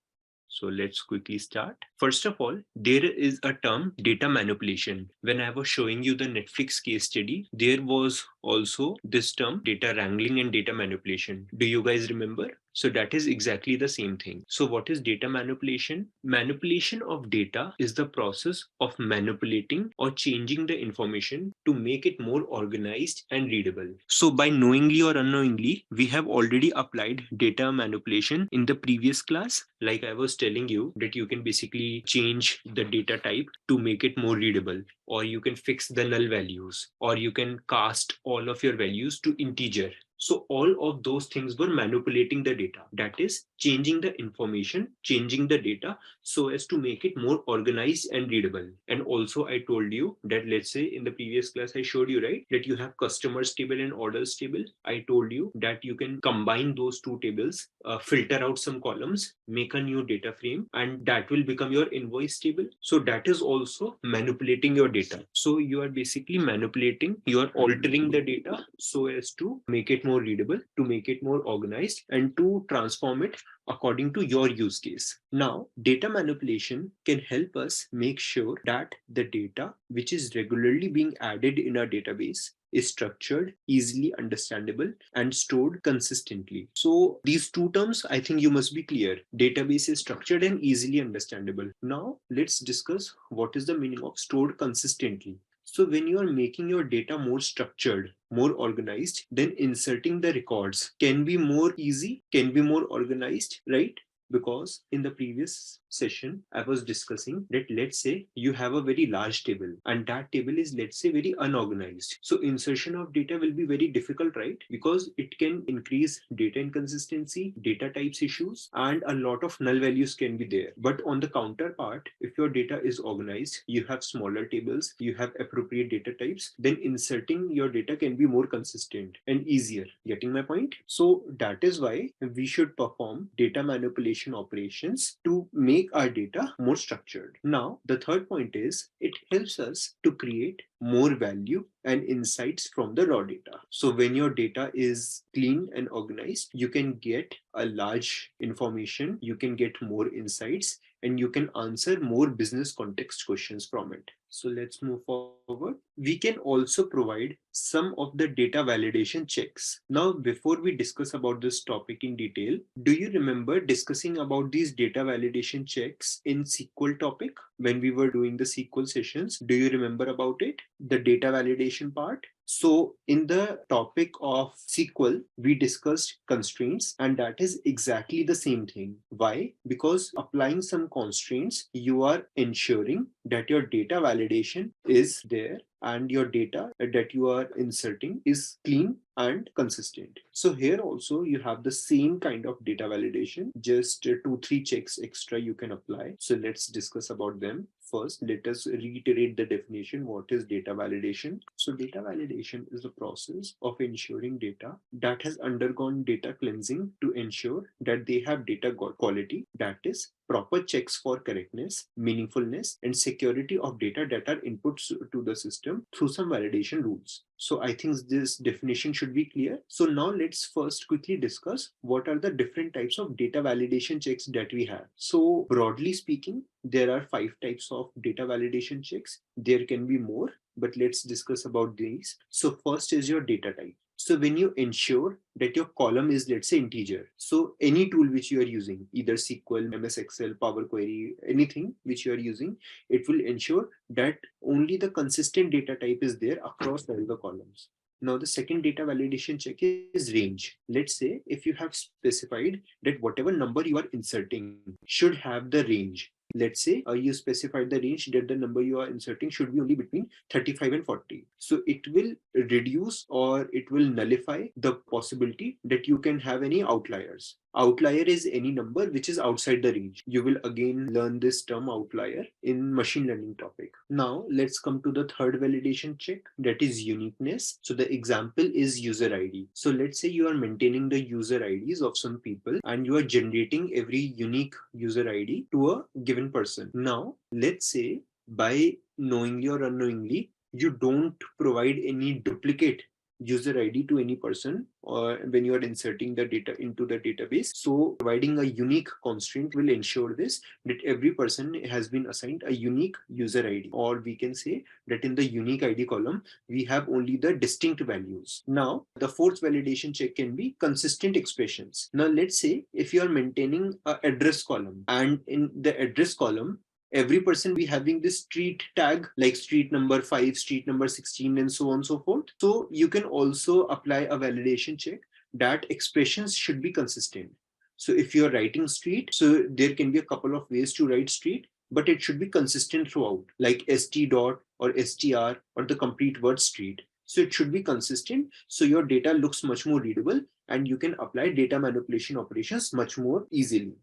So let's quickly start. First of all, there is a term data manipulation. When I was showing you the Netflix case study, there was also this term data wrangling and data manipulation. Do you guys remember? So that is exactly the same thing. So what is data manipulation? Manipulation of data is the process of manipulating or changing the information to make it more organized and readable. So by knowingly or unknowingly, we have already applied data manipulation in the previous class. Like I was telling you that you can basically change the data type to make it more readable, or you can fix the null values, or you can cast all of your values to integer. So all of those things were manipulating the data. That is changing the information, changing the data so as to make it more organized and readable. And also I told you that, let's say in the previous class I showed you, right, that you have customers table and orders table. I told you that you can combine those two tables, filter out some columns, make a new data frame, and that will become your invoice table. So that is also manipulating your data. So you are basically manipulating, you are altering the data so as to make it more readable, to make it more organized, and to transform it according to your use case. Now, data manipulation can help us make sure that the data which is regularly being added in our database is structured, easily understandable, and stored consistently. So these two terms, I think you must be clear. Database is structured and easily understandable. Now let's discuss what is the meaning of stored consistently. So when you are making your data more structured, more organized, then inserting the records can be more easy, can be more organized, right? Because in the previous session, I was discussing that, let's say you have a very large table and that table is, let's say, very unorganized. So insertion of data will be very difficult, right? Because it can increase data inconsistency, data types issues, and a lot of null values can be there. But on the counterpart, if your data is organized, you have smaller tables, you have appropriate data types, then inserting your data can be more consistent and easier. Getting my point? So that is why we should perform data manipulation operations to make our data more structured. Now, the third point is it helps us to create more value and insights from the raw data. So when your data is clean and organized, you can get a large information, you can get more insights, and you can answer more business context questions from it. So let's move forward. We can also provide some of the data validation checks. Now, before we discuss about this topic in detail, do you remember discussing about these data validation checks in SQL topic when we were doing the SQL sessions? Do you remember about it? The data validation part? So in the topic of SQL, we discussed constraints, and that is exactly the same thing. Why? Because applying some constraints, you are ensuring that your data validation is there and your data that you are inserting is clean and consistent. So here also you have the same kind of data validation, just 2-3 checks extra you can apply. So let's discuss about them. First, let us reiterate the definition. What is data validation? So data validation is the process of ensuring data that has undergone data cleansing to ensure that they have data quality, that is proper checks for correctness, meaningfulness, and security of data that are inputs to the system through some validation rules. So I think this definition should be clear. So now let's first quickly discuss what are the different types of data validation checks that we have. So broadly speaking, there are 5 types of data validation checks. There can be more, but let's discuss about these. So first is your data type. So when you ensure that your column is, let's say, integer, so any tool which you are using, either SQL, MS Excel, Power Query, anything which you are using, it will ensure that only the consistent data type is there across all the columns. Now, the second data validation check is range. Let's say if you have specified that whatever number you are inserting should have the range. Let's say you specified the range that the number you are inserting should be only between 35 and 40. So it will reduce or it will nullify the possibility that you can have any outliers. Outlier is any number which is outside the range. You will again learn this term outlier in machine learning topic. Now let's come to the third validation check, that is uniqueness. So the example is user ID. So let's say you are maintaining the user IDs of some people and you are generating every unique user ID to a given person. Now let's say by knowingly or unknowingly you don't provide any duplicate user ID to any person or when you are inserting the data into the database. So providing a unique constraint will ensure this, that every person has been assigned a unique user ID, or we can say that in the unique ID column we have only the distinct values. Now the fourth validation check can be consistent expressions. Now let's say if you are maintaining a address column, and in the address column every person be having this street tag like street number 5, street number 16, and so on and so forth. So you can also apply a validation check that expressions should be consistent. So if you're writing street, so there can be a couple of ways to write street, but it should be consistent throughout, like st dot or str or the complete word street. So it should be consistent, so your data looks much more readable and you can apply data manipulation operations much more easily.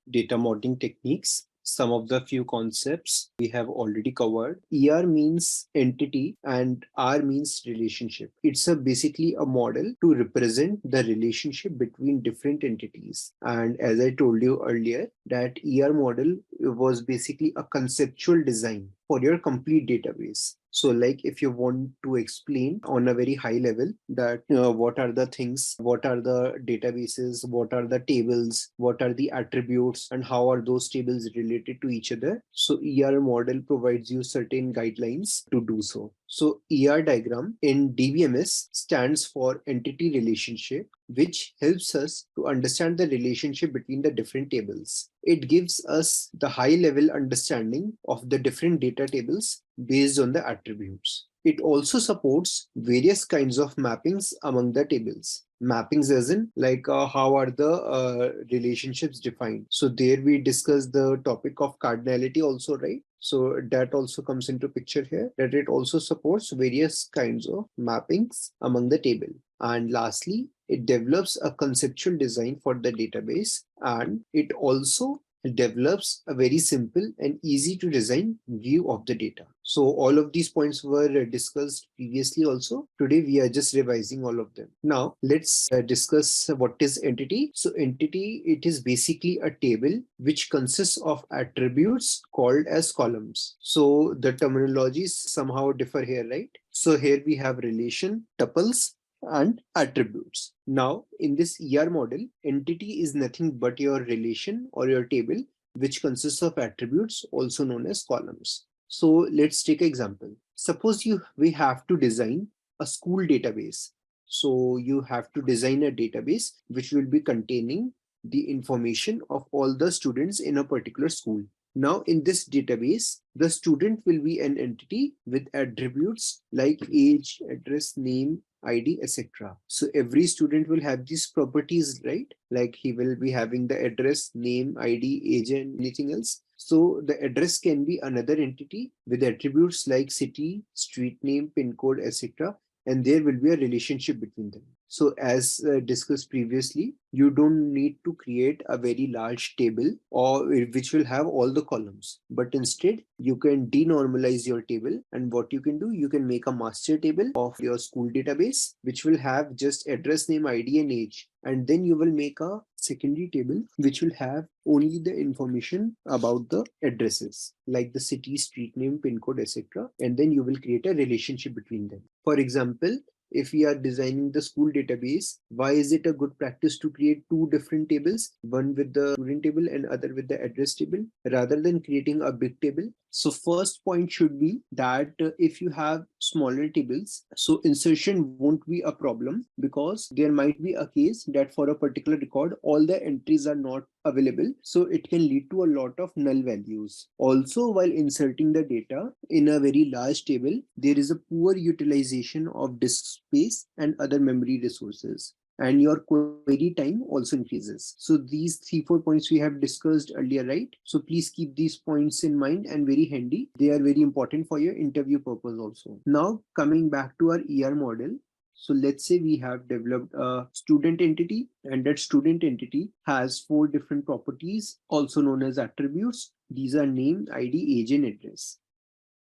Data modeling techniques. Some of the few concepts we have already covered. ER means entity and R means relationship. It's basically a model to represent the relationship between different entities. And as I told you earlier, that ER model was basically a conceptual design for your complete database. So like if you want to explain on a very high level that what are the things, what are the databases, what are the tables, what are the attributes, and how are those tables related to each other. So ER model provides you certain guidelines to do so. So ER diagram in DBMS stands for entity relationship, which helps us to understand the relationship between the different tables. It gives us the high level understanding of the different data tables based on the attributes. It also supports various kinds of mappings among the tables. Mappings as in like how are the relationships defined. So there we discuss the topic of cardinality also, right? So that also comes into picture here, that it also supports various kinds of mappings among the table. And lastly, it develops a conceptual design for the database, and it also develops a very simple and easy to design view of the data. So all of these points were discussed previously also. Today we are just revising all of them. Now let's discuss what is entity. So entity, it is basically a table which consists of attributes called as columns. So the terminologies somehow differ here, right? So here we have relation, tuples, and attributes. Now, in this ER model, entity is nothing but your relation or your table, which consists of attributes, also known as columns. So let's take an example. Suppose we have to design a school database. So you have to design a database which will be containing the information of all the students in a particular school. Now in this database, the student will be an entity with attributes like age, address, name, ID, etc. So every student will have these properties, right? Like he will be having the address, name, ID, age, and anything else. So the address can be another entity with attributes like city, street name, pin code, etc. And there will be a relationship between them. So as discussed previously, you don't need to create a very large table or which will have all the columns, but instead you can denormalize your table. And what you can do, you can make a master table of your school database, which will have just address, name, ID, and age. And then you will make a secondary table which will have only the information about the addresses like the city, street name, pin code, etc. And then you will create a relationship between them. For example, if we are designing the school database, why is it a good practice to create two different tables, one with the student table and other with the address table, rather than creating a big table? So first point should be that if you have smaller tables, so insertion won't be a problem, because there might be a case that for a particular record, all the entries are not available. So it can lead to a lot of null values. Also, while inserting the data in a very large table, there is a poor utilization of disk space and other memory resources. and your query time also increases. So these 3-4 points we have discussed earlier, right? So please keep these points in mind and very handy. They are very important for your interview purpose also. Now coming back to our ER model. So let's say we have developed a student entity, and that student entity has 4 different properties, also known as attributes. These are name, ID, age, and address.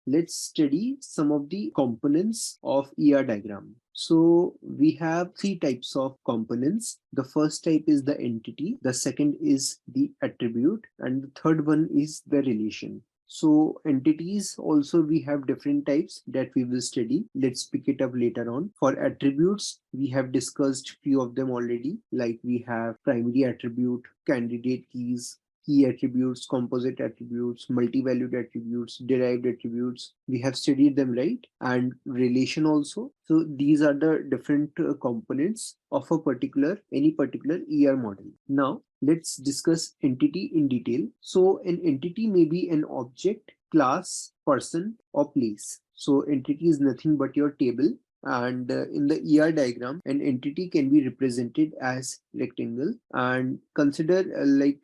Let's study some of the components of ER diagram. So we have 3 types of components. The first type is the entity, the second is the attribute, and the third one is the relation. So entities also we have different types that we will study. Let's pick it up later on. For attributes, we have discussed few of them already, like we have primary attribute, candidate keys, key attributes, composite attributes, multi-valued attributes, derived attributes. We have studied them, right? And relation also. So these are the different components of any particular ER model. Now let's discuss entity in detail. So an entity may be an object, class, person, or place. So entity is nothing but your table, and in the ER diagram an entity can be represented as rectangle. And consider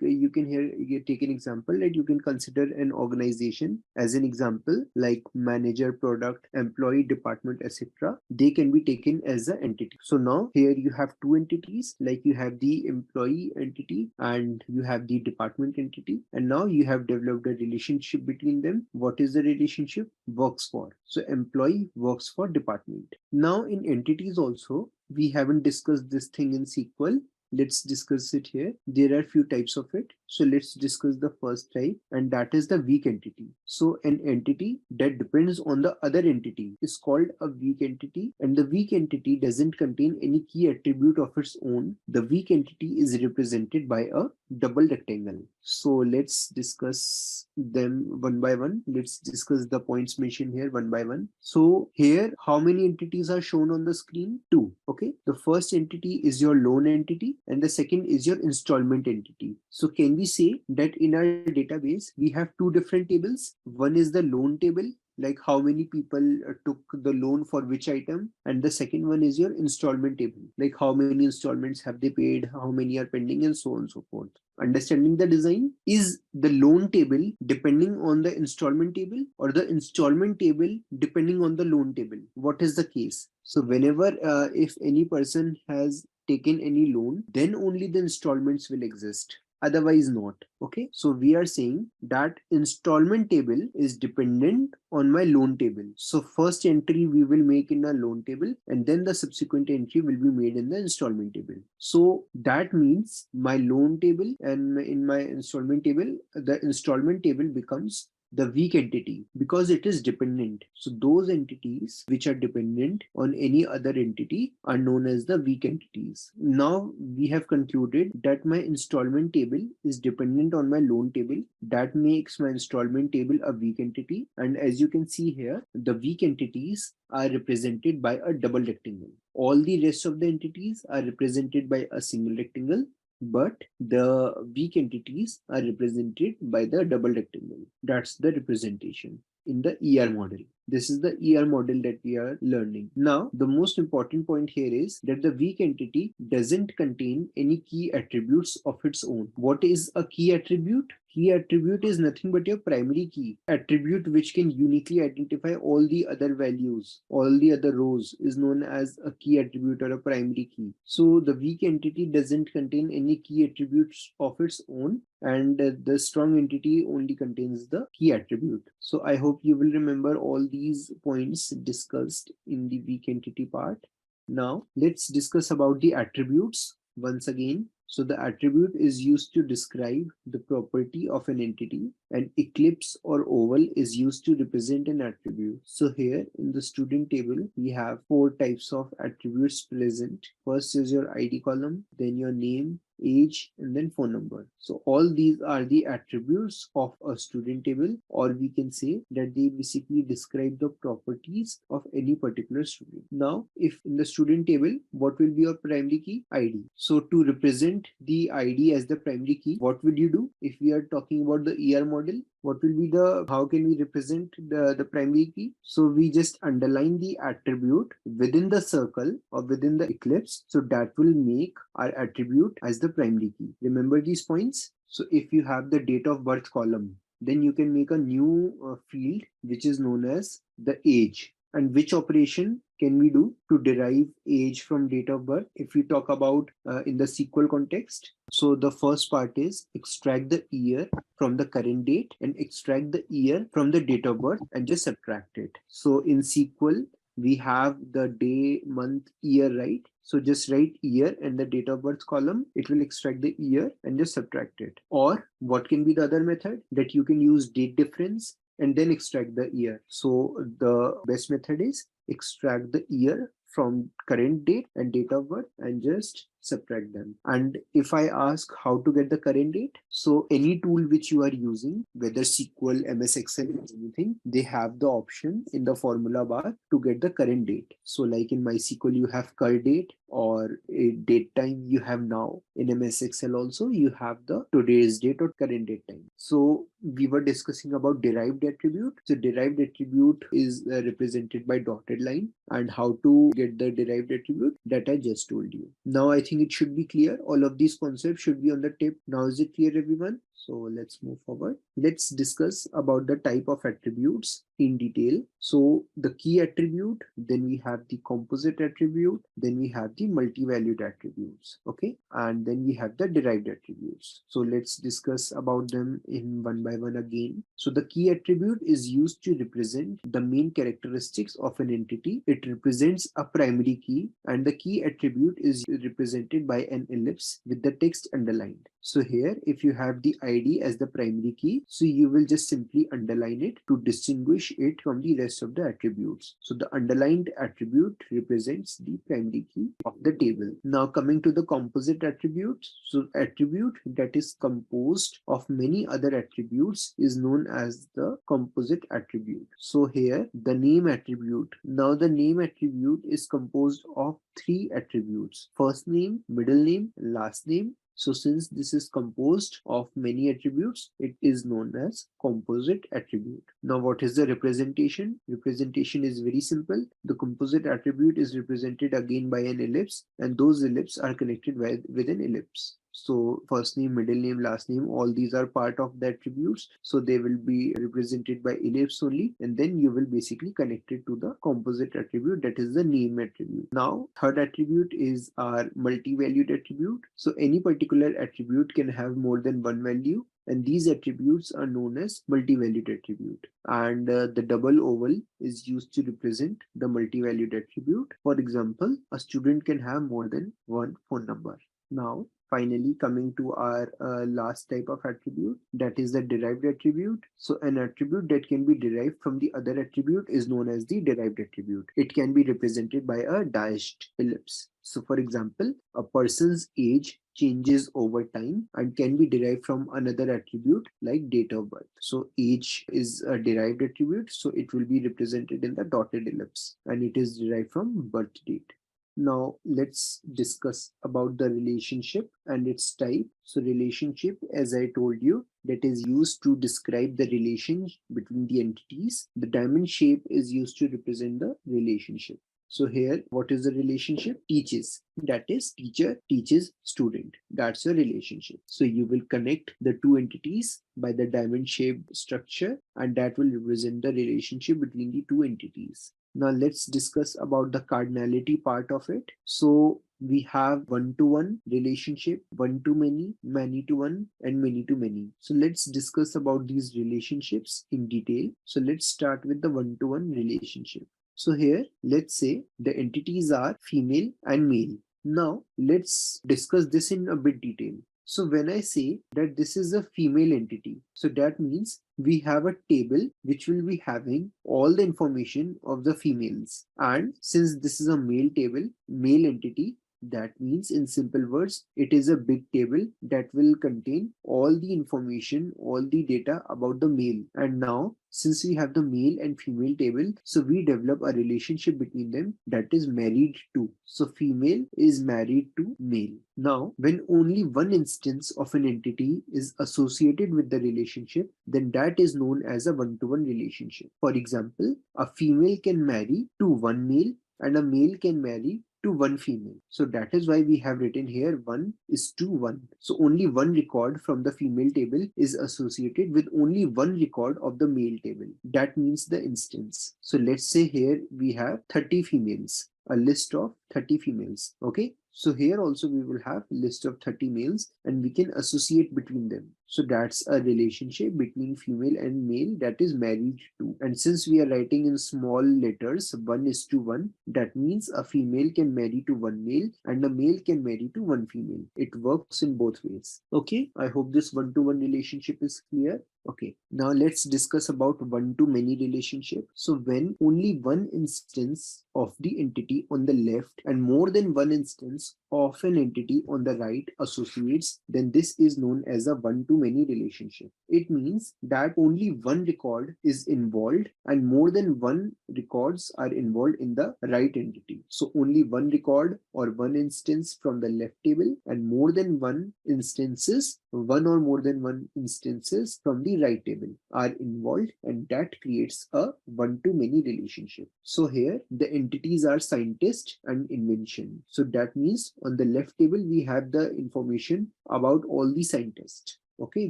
you can here you take an example that you can consider an organization as an example, like manager, product, employee, department, etc. They can be taken as an entity. So now here you have 2 entities, like you have the employee entity and you have the department entity, and now you have developed a relationship between them. What is the relationship? Works for. So employee works for department. Now in entities also, we haven't discussed this thing in SQL. Let's discuss it here. There are few types of it. So let's discuss the first type, and that is the weak entity. So an entity that depends on the other entity is called a weak entity, and the weak entity doesn't contain any key attribute of its own. The weak entity is represented by a double rectangle. So let's discuss them one by one. Let's discuss the points mentioned here one by one. So here, how many entities are shown on the screen? 2. Okay. The first entity is your loan entity, and the second is your installment entity. So can we say that in our database we have 2 different tables? One is the loan table, like how many people took the loan for which item, and the second one is your installment table, like how many installments have they paid, how many are pending, and so on and so forth. Understanding the design, is the loan table depending on the installment table, or the installment table depending on the loan table? What is the case? So whenever if any person has taken any loan, then only the installments will exist, otherwise not. Okay, so we are saying that installment table is dependent on my loan table. So first entry we will make in a loan table, and then the subsequent entry will be made in the installment table. So that means my loan table, and in my installment table, the installment table becomes the weak entity because it is dependent. So those entities which are dependent on any other entity are known as the weak entities. Now we have concluded that my installment table is dependent on my loan table. That makes my installment table a weak entity, and as you can see here, the weak entities are represented by a double rectangle. All the rest of the entities are represented by a single rectangle, but the weak entities are represented by the double rectangle. That's the representation in the ER model. This is the ER model that we are learning. Now, the most important point here is that the weak entity doesn't contain any key attributes of its own. What is a key attribute? Key attribute is nothing but your primary key attribute, which can uniquely identify all the other values, all the other rows, is known as a key attribute or a primary key. So the weak entity doesn't contain any key attributes of its own, and the strong entity only contains the key attribute. So I hope you will remember all these points discussed in the weak entity part. Now let's discuss about the attributes once again. So the attribute is used to describe the property of an entity. An ellipse or oval is used to represent an attribute. So here in the student table, we have 4 types of attributes present. First is your ID column, then your name, age, and then phone number. So all these are the attributes of a student table, or we can say that they basically describe the properties of any particular student. Now, if in the student table, what will be your primary key? ID. So to represent the ID as the primary key, what will you do? If we are talking about the ER model, what will be how can we represent the primary key? So we just underline the attribute within the circle or within the ellipse. So that will make our attribute as the primary key. Remember these points? So if you have the date of birth column, then you can make a new field which is known as the age. And which operation can we do to derive age from date of birth? If we talk about in the SQL context, so the first part is extract the year from the current date and extract the year from the date of birth and just subtract it. So in SQL, we have the day, month, year, right? So just write year and the date of birth column. It will extract the year and just subtract it. Or what can be the other method? That you can use date difference and then extract the year. So the best method is extract the year from current date and date of birth and just subtract them. And if I ask how to get the current date, so any tool which you are using, whether SQL, MS Excel, anything, they have the option in the formula bar to get the current date. So like in MySQL, you have cur date, or a date time you have now. In MS Excel also, you have the today's date or current date time. So we were discussing about derived attribute. So derived attribute is represented by dotted line, and how to get the derived attribute, that I just told you. Now I think it should be clear. All of these concepts should be on the tip. Now is it clear, everyone? So let's move forward. Let's discuss about the type of attributes in detail. So the key attribute, then we have the composite attribute, then we have the multi-valued attributes, okay? And then we have the derived attributes. So let's discuss about them in one by one again. So the key attribute is used to represent the main characteristics of an entity. It represents a primary key, and the key attribute is represented by an ellipse with the text underlined. So here, if you have the ID as the primary key, so you will just simply underline it to distinguish it from the rest of the attributes. So the underlined attribute represents the primary key of the table. Now coming to the composite attribute. So attribute that is composed of many other attributes is known as the composite attribute. So here, the name attribute. Now the name attribute is composed of three attributes: first name, middle name, last name. So since this is composed of many attributes, it is known as composite attribute. Now what is the representation? Representation is very simple. The composite attribute is represented again by an ellipse, and those ellipses are connected with an ellipse. So first name, middle name, last name, all these are part of the attributes. So they will be represented by ellipse only, and then you will basically connect it to the composite attribute, that is the name attribute. Now third attribute is our multi-valued attribute. So any particular attribute can have more than one value, and these attributes are known as multi-valued attribute. And the double oval is used to represent the multi-valued attribute. For example, a student can have more than one phone number. Now finally, coming to our last type of attribute, that is the derived attribute. So an attribute that can be derived from the other attribute is known as the derived attribute. It can be represented by a dashed ellipse. So for example, a person's age changes over time and can be derived from another attribute like date of birth. So age is a derived attribute, so it will be represented in the dotted ellipse, and it is derived from birth date. Now let's discuss about the relationship and its type. So relationship, as I told you, that is used to describe the relation between the entities. The diamond shape is used to represent the relationship. So here, what is the relationship? Teaches. That is, teacher teaches student. That's your relationship. So you will connect the two entities by the diamond shaped structure, and that will represent the relationship between the two entities. Now let's discuss about the cardinality part of it. So we have one-to-one relationship, one-to-many, many-to-one, and many-to-many. So let's discuss about these relationships in detail. So let's start with the one-to-one relationship. So here, let's say the entities are female and male. Now let's discuss this in a bit detail. So when I say that this is a female entity, so that means we have a table which will be having all the information of the females. And since this is a male table, male entity, That means, in simple words, it is a big table that will contain all the information, all the data about the male. And now, since we have the male and female table, so we develop a relationship between them, that is married to. So female is married to male. Now, when only one instance of an entity is associated with the relationship, then that is known as a one-to-one relationship. For example, a female can marry to one male and a male can marry to one female. So that is why we have written here 1:1. So only one record from the female table is associated with only one record of the male table. That means the instance. So let's say here we have 30 females, a list of 30 females. Okay. So here also we will have list of 30 males and we can associate between them. So that's a relationship between female and male that is married to. And since we are writing in small letters 1:1, that means a female can marry to one male and a male can marry to one female. It works in both ways. Okay, I hope this one-to-one relationship is clear. Okay, now let's discuss about one-to-many relationship. So when only one instance of the entity on the left and more than one instance of an entity on the right associates, then this is known as a one-to-many relationship. It means that only one record is involved and more than one records are involved in the right entity. So only one record or one instance from the left table and more than one instances, one or more than one instances from the right table are involved, and that creates a one-to-many relationship. So here the entities are scientist and invention. So that means on the left table we have the information about all the scientists. Okay,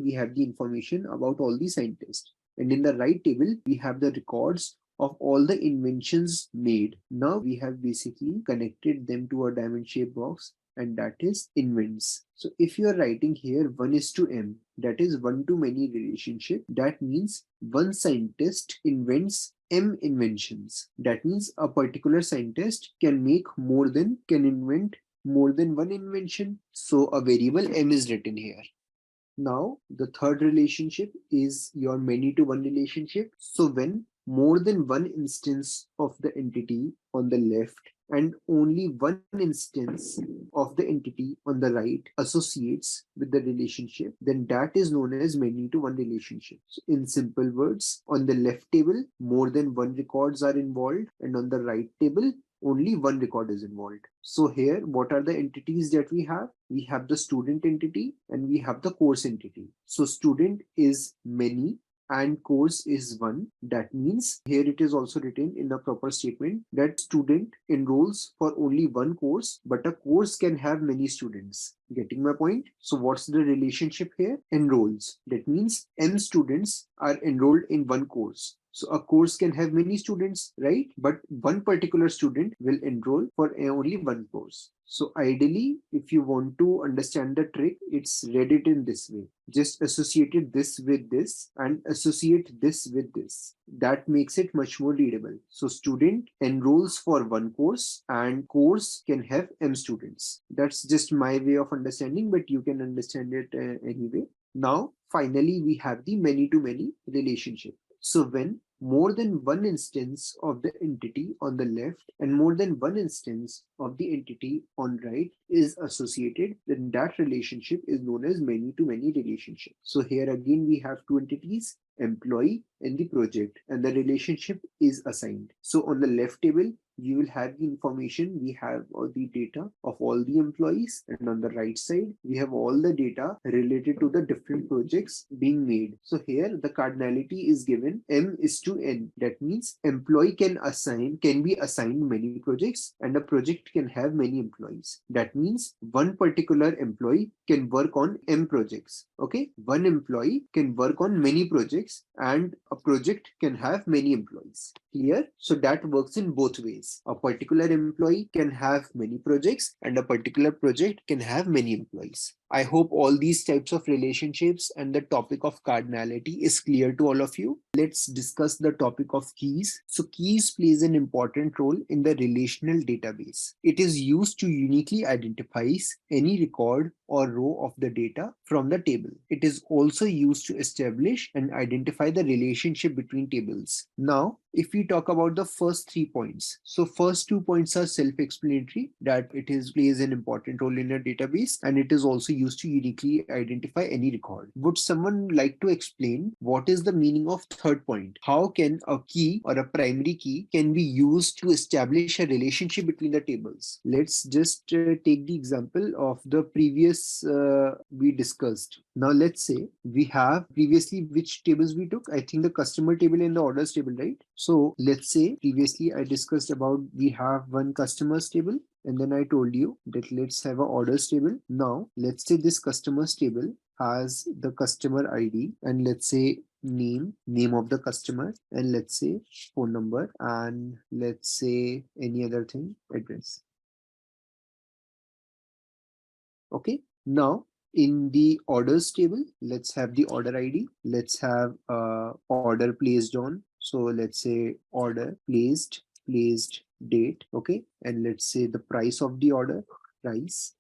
we have the information about all the scientists. And in the right table we have the records of all the inventions made. Now we have basically connected them to a diamond shaped box, and that is invents. So if you are writing here 1:m, that is one-to-many relationship. That means one scientist invents m inventions. That means a particular scientist can invent more than one invention. So a variable m is written here. Now, the third relationship is your many-to-one relationship. So when more than one instance of the entity on the left and only one instance of the entity on the right associates with the relationship, then that is known as many-to-one relationship. So in simple words, on the left table, more than one records are involved, and on the right table, only one record is involved. So here, what are the entities that we have? We have the student entity and we have the course entity. So student is many and course is one. That means here it is also written in a proper statement that student enrolls for only one course, but a course can have many students. Getting my point? So what's the relationship here? Enrolls. That means m students are enrolled in one course. So a course can have many students, right? But one particular student will enroll for only one course. So ideally, if you want to understand the trick, it's read it in this way. Just associate this with this and associate this with this. That makes it much more readable. So student enrolls for one course and course can have m students. That's just my way of understanding, but you can understand it anyway. Now, finally, we have the many-to-many relationship. So when more than one instance of the entity on the left and more than one instance of the entity on right is associated, then that relationship is known as many-to-many relationship. So here again we have two entities, employee and the project, and the relationship is assigned. So on the left table you will have the information, we have all the data of all the employees, and on the right side we have all the data related to the different projects being made. So here the cardinality is given m:n. That means employee can be assigned many projects and a project can have many employees. That means one particular employee can work on m projects. Okay, one employee can work on many projects and a project can have many employees. Clear? So that works in both ways. A particular employee can have many projects and a particular project can have many employees. I hope all these types of relationships and the topic of cardinality is clear to all of you. Let's discuss the topic of keys. So keys plays an important role in the relational database. It is used to uniquely identify any record or row of the data from the table. It is also used to establish and identify the relationship between tables. Now, if we talk about the first 3 points, so first 2 points are self-explanatory, that it is plays an important role in a database, and it is also used to uniquely identify any record. Would someone like to explain what is the meaning of third point? How can a key or a primary key can be used to establish a relationship between the tables? Let's just take the example of the previous we discussed. Now let's say we have previously which tables we took. I think the customer table and the orders table, right? So let's say previously I discussed about we have one customers table, and then I told you that let's have a orders table. Now let's say this customers table has the customer ID, and let's say name of the customer, and let's say phone number, and let's say any other thing, address. Okay, now in the orders table, let's have the order ID, let's have order placed on, so let's say order placed date, okay, and let's say the price of the order, price,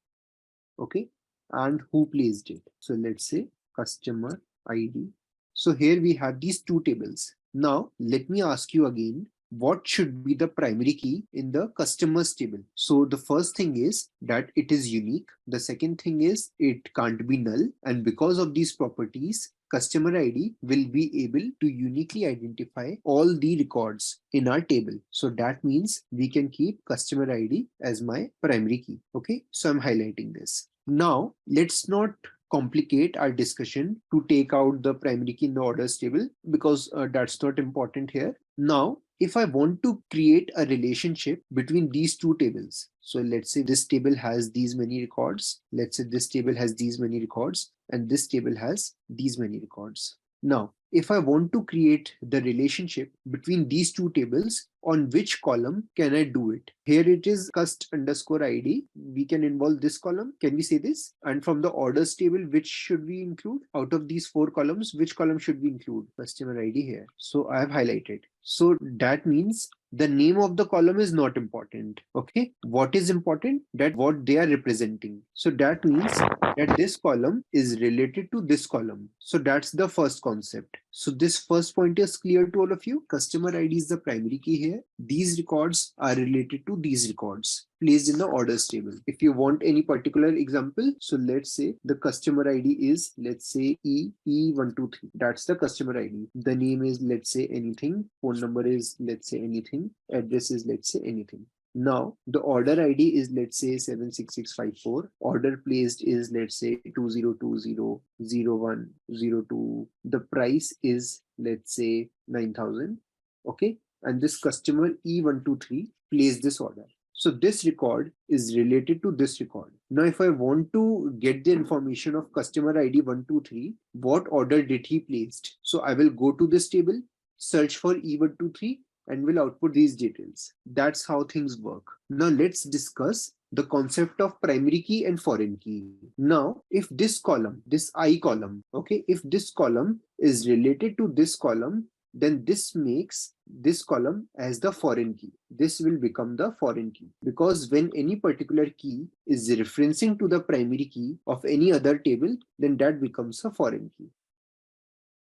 okay, and who placed it, so let's say customer ID. So here we have these two tables. Now let me ask you again, what should be the primary key in the customers table? So the first thing is that it is unique. The second thing is it can't be null, and because of these properties, customer ID will be able to uniquely identify all the records in our table. So that means we can keep customer ID as my primary key. Okay, so I'm highlighting this. Now let's not complicate our discussion to take out the primary key in the orders table, because that's not important here. Now if I want to create a relationship between these two tables, so let's say this table has these many records, let's say this table has these many records, and this table has these many records. Now, if I want to create the relationship between these two tables, on which column can I do it? Here it is cust underscore ID. We can involve this column. Can we say this? And from the orders table, which should we include? Out of these 4 columns, which column should we include? Customer ID here. So I have highlighted. So that means the name of the column is not important. Okay, what is important? That what they are representing. So that means that this column is related to this column. So that's the first concept. So this first point is clear to all of you. Customer ID is the primary key here. These records are related to these records placed in the orders table. If you want any particular example, so let's say the customer ID is, let's say E123. That's the customer ID. The name is, let's say anything. Phone number is, let's say anything. Address is, let's say anything. Now the order ID is, let's say 76654. Order placed is, let's say 20200102. The price is, let's say 9,000. Okay, and this customer E123 placed this order. So this record is related to this record. Now, if I want to get the information of customer ID 123, what order did he placed? So I will go to this table, search for E123, and will output these details. That's how things work. Now let's discuss the concept of primary key and foreign key. Now, if this column, this I column, okay, if this column is related to this column, then this makes this column as the foreign key. This will become the foreign key, because when any particular key is referencing to the primary key of any other table, then that becomes a foreign key.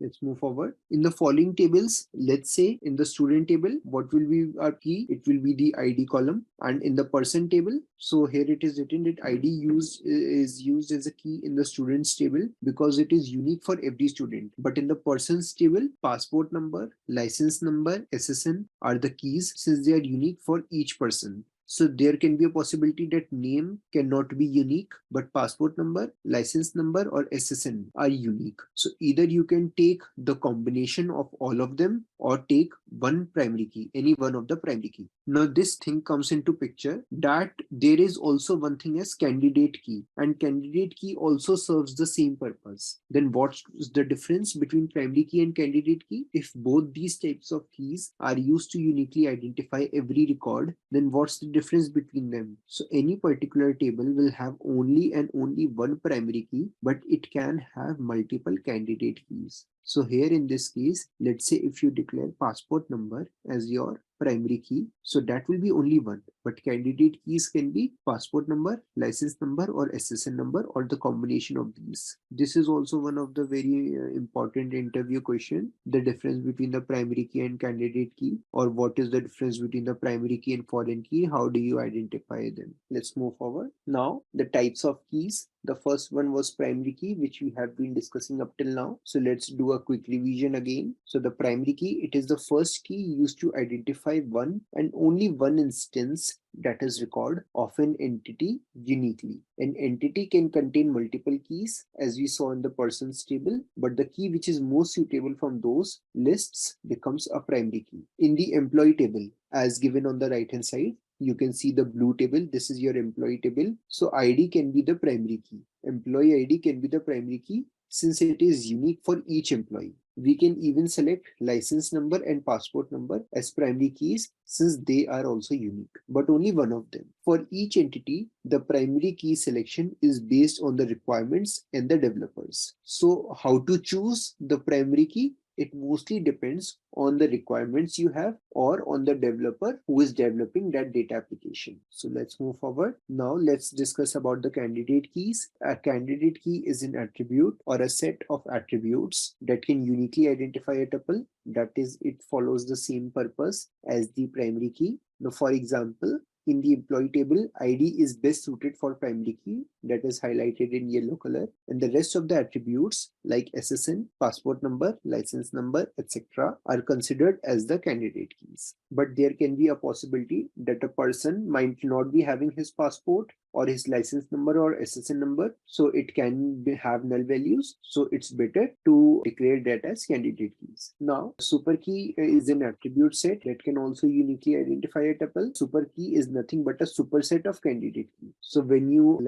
Let's move forward. In the following tables, let's say in the student table, what will be our key? It will be the ID column. And in the person table, so here it is written that ID is used as a key in the students table because it is unique for every student. But in the persons table, passport number, license number, SSN are the keys since they are unique for each person. So there can be a possibility that name cannot be unique, but passport number, license number, or SSN are unique. So either you can take the combination of all of them or take one primary key, any one of the primary key. Now this thing comes into picture that there is also one thing as candidate key, and candidate key also serves the same purpose. Then what's the difference between primary key and candidate key? If both these types of keys are used to uniquely identify every record, then what's the difference between them? So any particular table will have only and only one primary key, but it can have multiple candidate keys. So here in this case, let's say if you declare passport number as your primary key, so that will be only one, but candidate keys can be passport number, license number, or SSN number, or the combination of these. This is also one of the very important interview question, the difference between the primary key and candidate key, or what is the difference between the primary key and foreign key, how do you identify them? Let's move forward. Now the types of keys. The first one was primary key, which we have been discussing up till now. So let's do a quick revision again. So the primary key, it is the first key used to identify one and only one instance, that is record of an entity uniquely. An entity can contain multiple keys as we saw in the persons table, but the key which is most suitable from those lists becomes a primary key. In the employee table, as given on the right hand side, you can see the blue table. This is your employee table. So ID can be the primary key. Employee ID can be the primary key since it is unique for each employee. We can even select license number and passport number as primary keys since they are also unique, but only one of them. For each entity, the primary key selection is based on the requirements and the developers. So how to choose the primary key? It mostly depends on the requirements you have or on the developer who is developing that data application. So let's move forward. Now let's discuss about the candidate keys. A candidate key is an attribute or a set of attributes that can uniquely identify a tuple. That is, it follows the same purpose as the primary key. Now, for example, in the employee table, ID is best suited for primary key, that is highlighted in yellow color, and the rest of the attributes like SSN, passport number, license number, etc. are considered as the candidate keys. But there can be a possibility that a person might not be having his passport or his license number or SSN number, so it can have null values. So it's better to declare that as candidate keys. Now, super key is an attribute set that can also uniquely identify a tuple. Super key is nothing but a superset of candidate key. So when you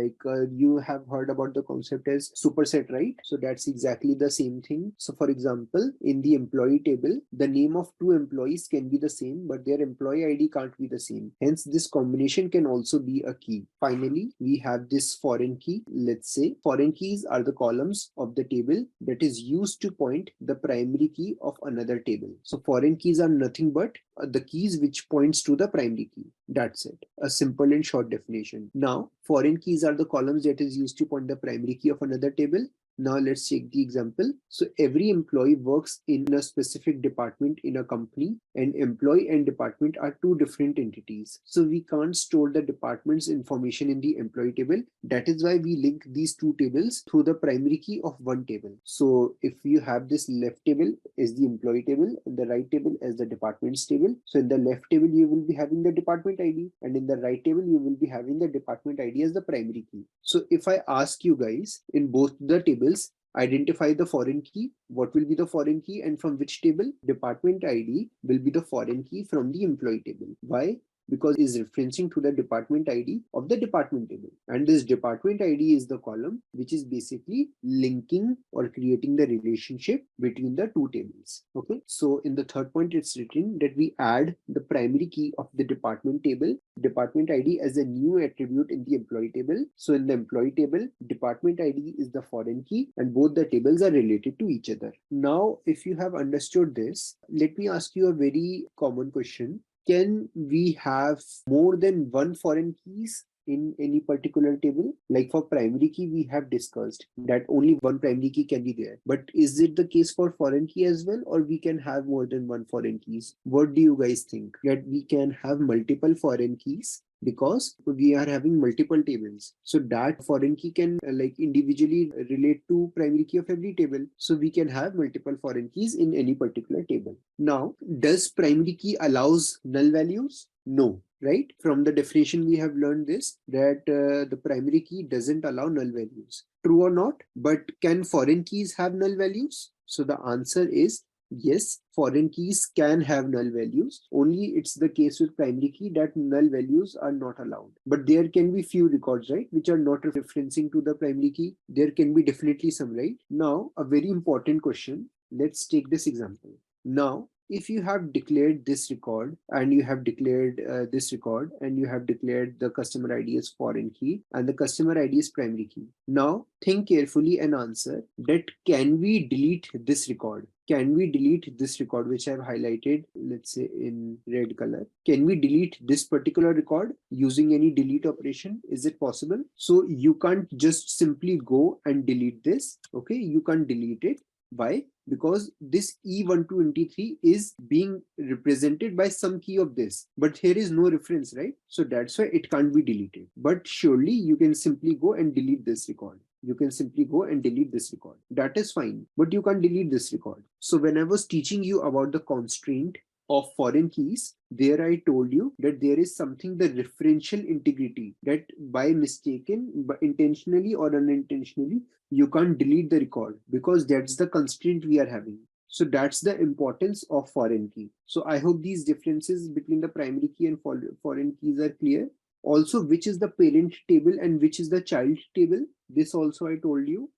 you have heard about the concept as superset, right? So that's exactly the same thing. So for example, in the employee table, the name of two employees can be the same, but their employee ID can't be the same. Hence, this combination can also be a key. Finally, we have this foreign key. Let's say foreign keys are the columns of the table that is used to point the primary key of another table. So foreign keys are nothing but the keys which points to the primary key. That's it. A simple and short definition. Now, foreign keys are the columns that is used to point the primary key of another table. Now let's take the example. So every employee works in a specific department in a company, and employee and department are two different entities. So we can't store the department's information in the employee table. That is why we link these two tables through the primary key of one table. So if you have this left table is the employee table and the right table as the department's table. So in the left table, you will be having the department ID, and in the right table, you will be having the department ID as the primary key. So if I ask you guys in both the tables, identify the foreign key. What will be the foreign key and from which table? Department ID will be the foreign key from the employee table. Why? Because it is referencing to the department ID of the department table. And this department ID is the column which is basically linking or creating the relationship between the two tables. Okay. So in the third point, it's written that we add the primary key of the department table, department ID, as a new attribute in the employee table. So in the employee table, department ID is the foreign key and both the tables are related to each other. Now, if you have understood this, let me ask you a very common question. Can we have more than one foreign keys in any particular table? Like for primary key, we have discussed that only one primary key can be there. But is it the case for foreign key as well, or we can have more than one foreign keys? What do you guys think? That we can have multiple foreign keys because we are having multiple tables. So that foreign key can individually relate to primary key of every table. So we can have multiple foreign keys in any particular table. Now, does primary key allows null values? No, right? From the definition, we have learned this, that the primary key doesn't allow null values. True or not? But can foreign keys have null values? So the answer is yes, foreign keys can have null values. Only it's the case with primary key that null values are not allowed. But there can be few records, right, which are not referencing to the primary key. There can be definitely some, right? Now, a very important question. Let's take this example. Now, if you have declared this record and you have declared this record and you have declared the customer ID as foreign key and the customer ID is primary key. Now think carefully and answer that can we delete this record? Can we delete this record which I've highlighted, let's say in red color? Can we delete this particular record using any delete operation? Is it possible? So you can't just simply go and delete this. Okay, you can't delete it. Why? Because this E1223 is being represented by some key of this, but here is no reference, right? So that's why it can't be deleted. But surely you can simply go and delete this record. You can simply go and delete this record. That is fine, but you can't delete this record. So when I was teaching you about the constraint of foreign keys, there I told you that there is something, the referential integrity, that by mistaken, but intentionally or unintentionally, you can't delete the record because that's the constraint we are having. So that's the importance of foreign key. So I hope these differences between the primary key and foreign keys are clear. Also, which is the parent table and which is the child table, this also I told you.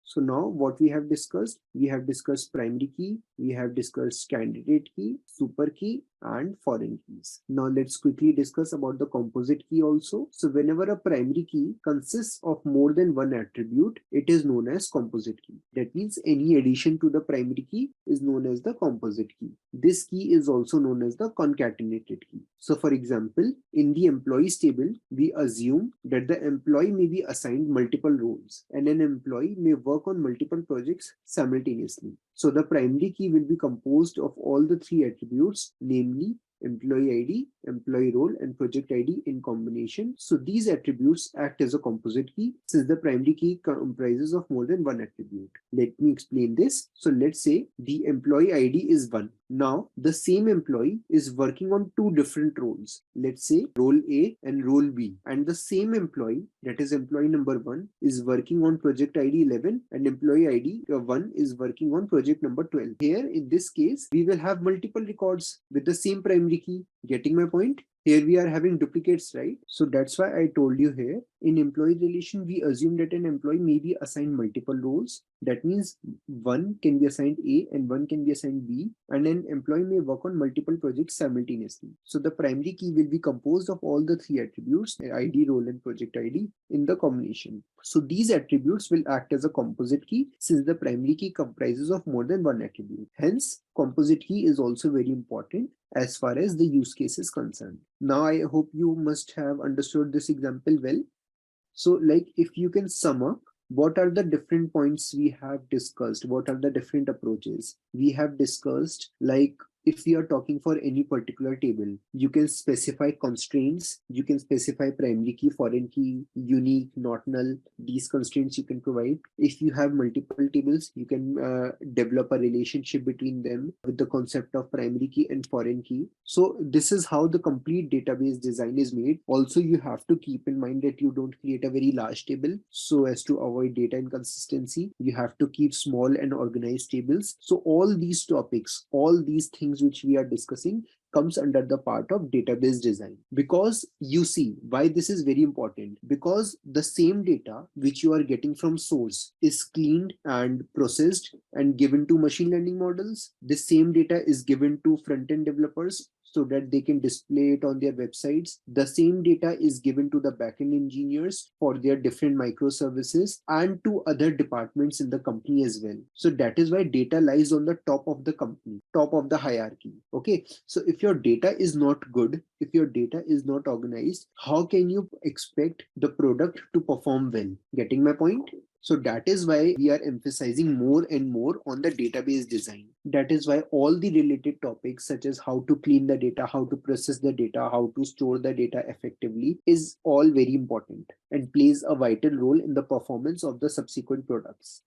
So now what we have discussed primary key, we have discussed candidate key, super key, and foreign keys. Now let's quickly discuss about the composite key also. So whenever a primary key consists of more than one attribute, it is known as composite key. That means any addition to the primary key is known as the composite key. This key is also known as the concatenated key. So for example, in the employees table, we assume that the employee may be assigned multiple roles and an employee may work on multiple projects simultaneously. So the primary key will be composed of all the three attributes, namely employee ID, employee role, and project ID in combination. So these attributes act as a composite key since the primary key comprises of more than one attribute. Let me explain this. So let's say the employee ID is 1. Now the same employee is working on two different roles. Let's say role A and role B. And the same employee, that is employee number 1, is working on project ID 11 and employee ID 1 is working on project number 12. Here in this case, we will have multiple records with the same primary key. Getting my point? Here we are having duplicates, right? So that's why I told you here, in employee relation, we assume that an employee may be assigned multiple roles. That means one can be assigned A and one can be assigned B, and an employee may work on multiple projects simultaneously. So the primary key will be composed of all the three attributes, ID, role, and project ID in the combination. So these attributes will act as a composite key since the primary key comprises of more than one attribute. Hence, composite key is also very important as far as the use case is concerned. Now, I hope you must have understood this example well. So like if you can sum up, what are the different points we have discussed? What are the different approaches? We have discussed, like if we are talking for any particular table, you can specify constraints, you can specify primary key, foreign key, unique, not null. These constraints you can provide. If you have multiple tables, you can develop a relationship between them with the concept of primary key and foreign key. So this is how the complete database design is made. Also, you have to keep in mind that you don't create a very large table so as to avoid data inconsistency. You have to keep small and organized tables. So all these topics, all these things which we are discussing comes under the part of database design. Because you see why this is very important, because the same data which you are getting from source is cleaned and processed and given to machine learning models. The same data is given to front-end developers so that they can display it on their websites. The same data is given to the backend engineers for their different microservices and to other departments in the company as well. So that is why data lies on the top of the company, top of the hierarchy. Okay, so if your data is not good, if your data is not organized, how can you expect the product to perform well? Getting my point? So that is why we are emphasizing more and more on the database design. That is why all the related topics such as how to clean the data, how to process the data, how to store the data effectively is all very important and plays a vital role in the performance of the subsequent products.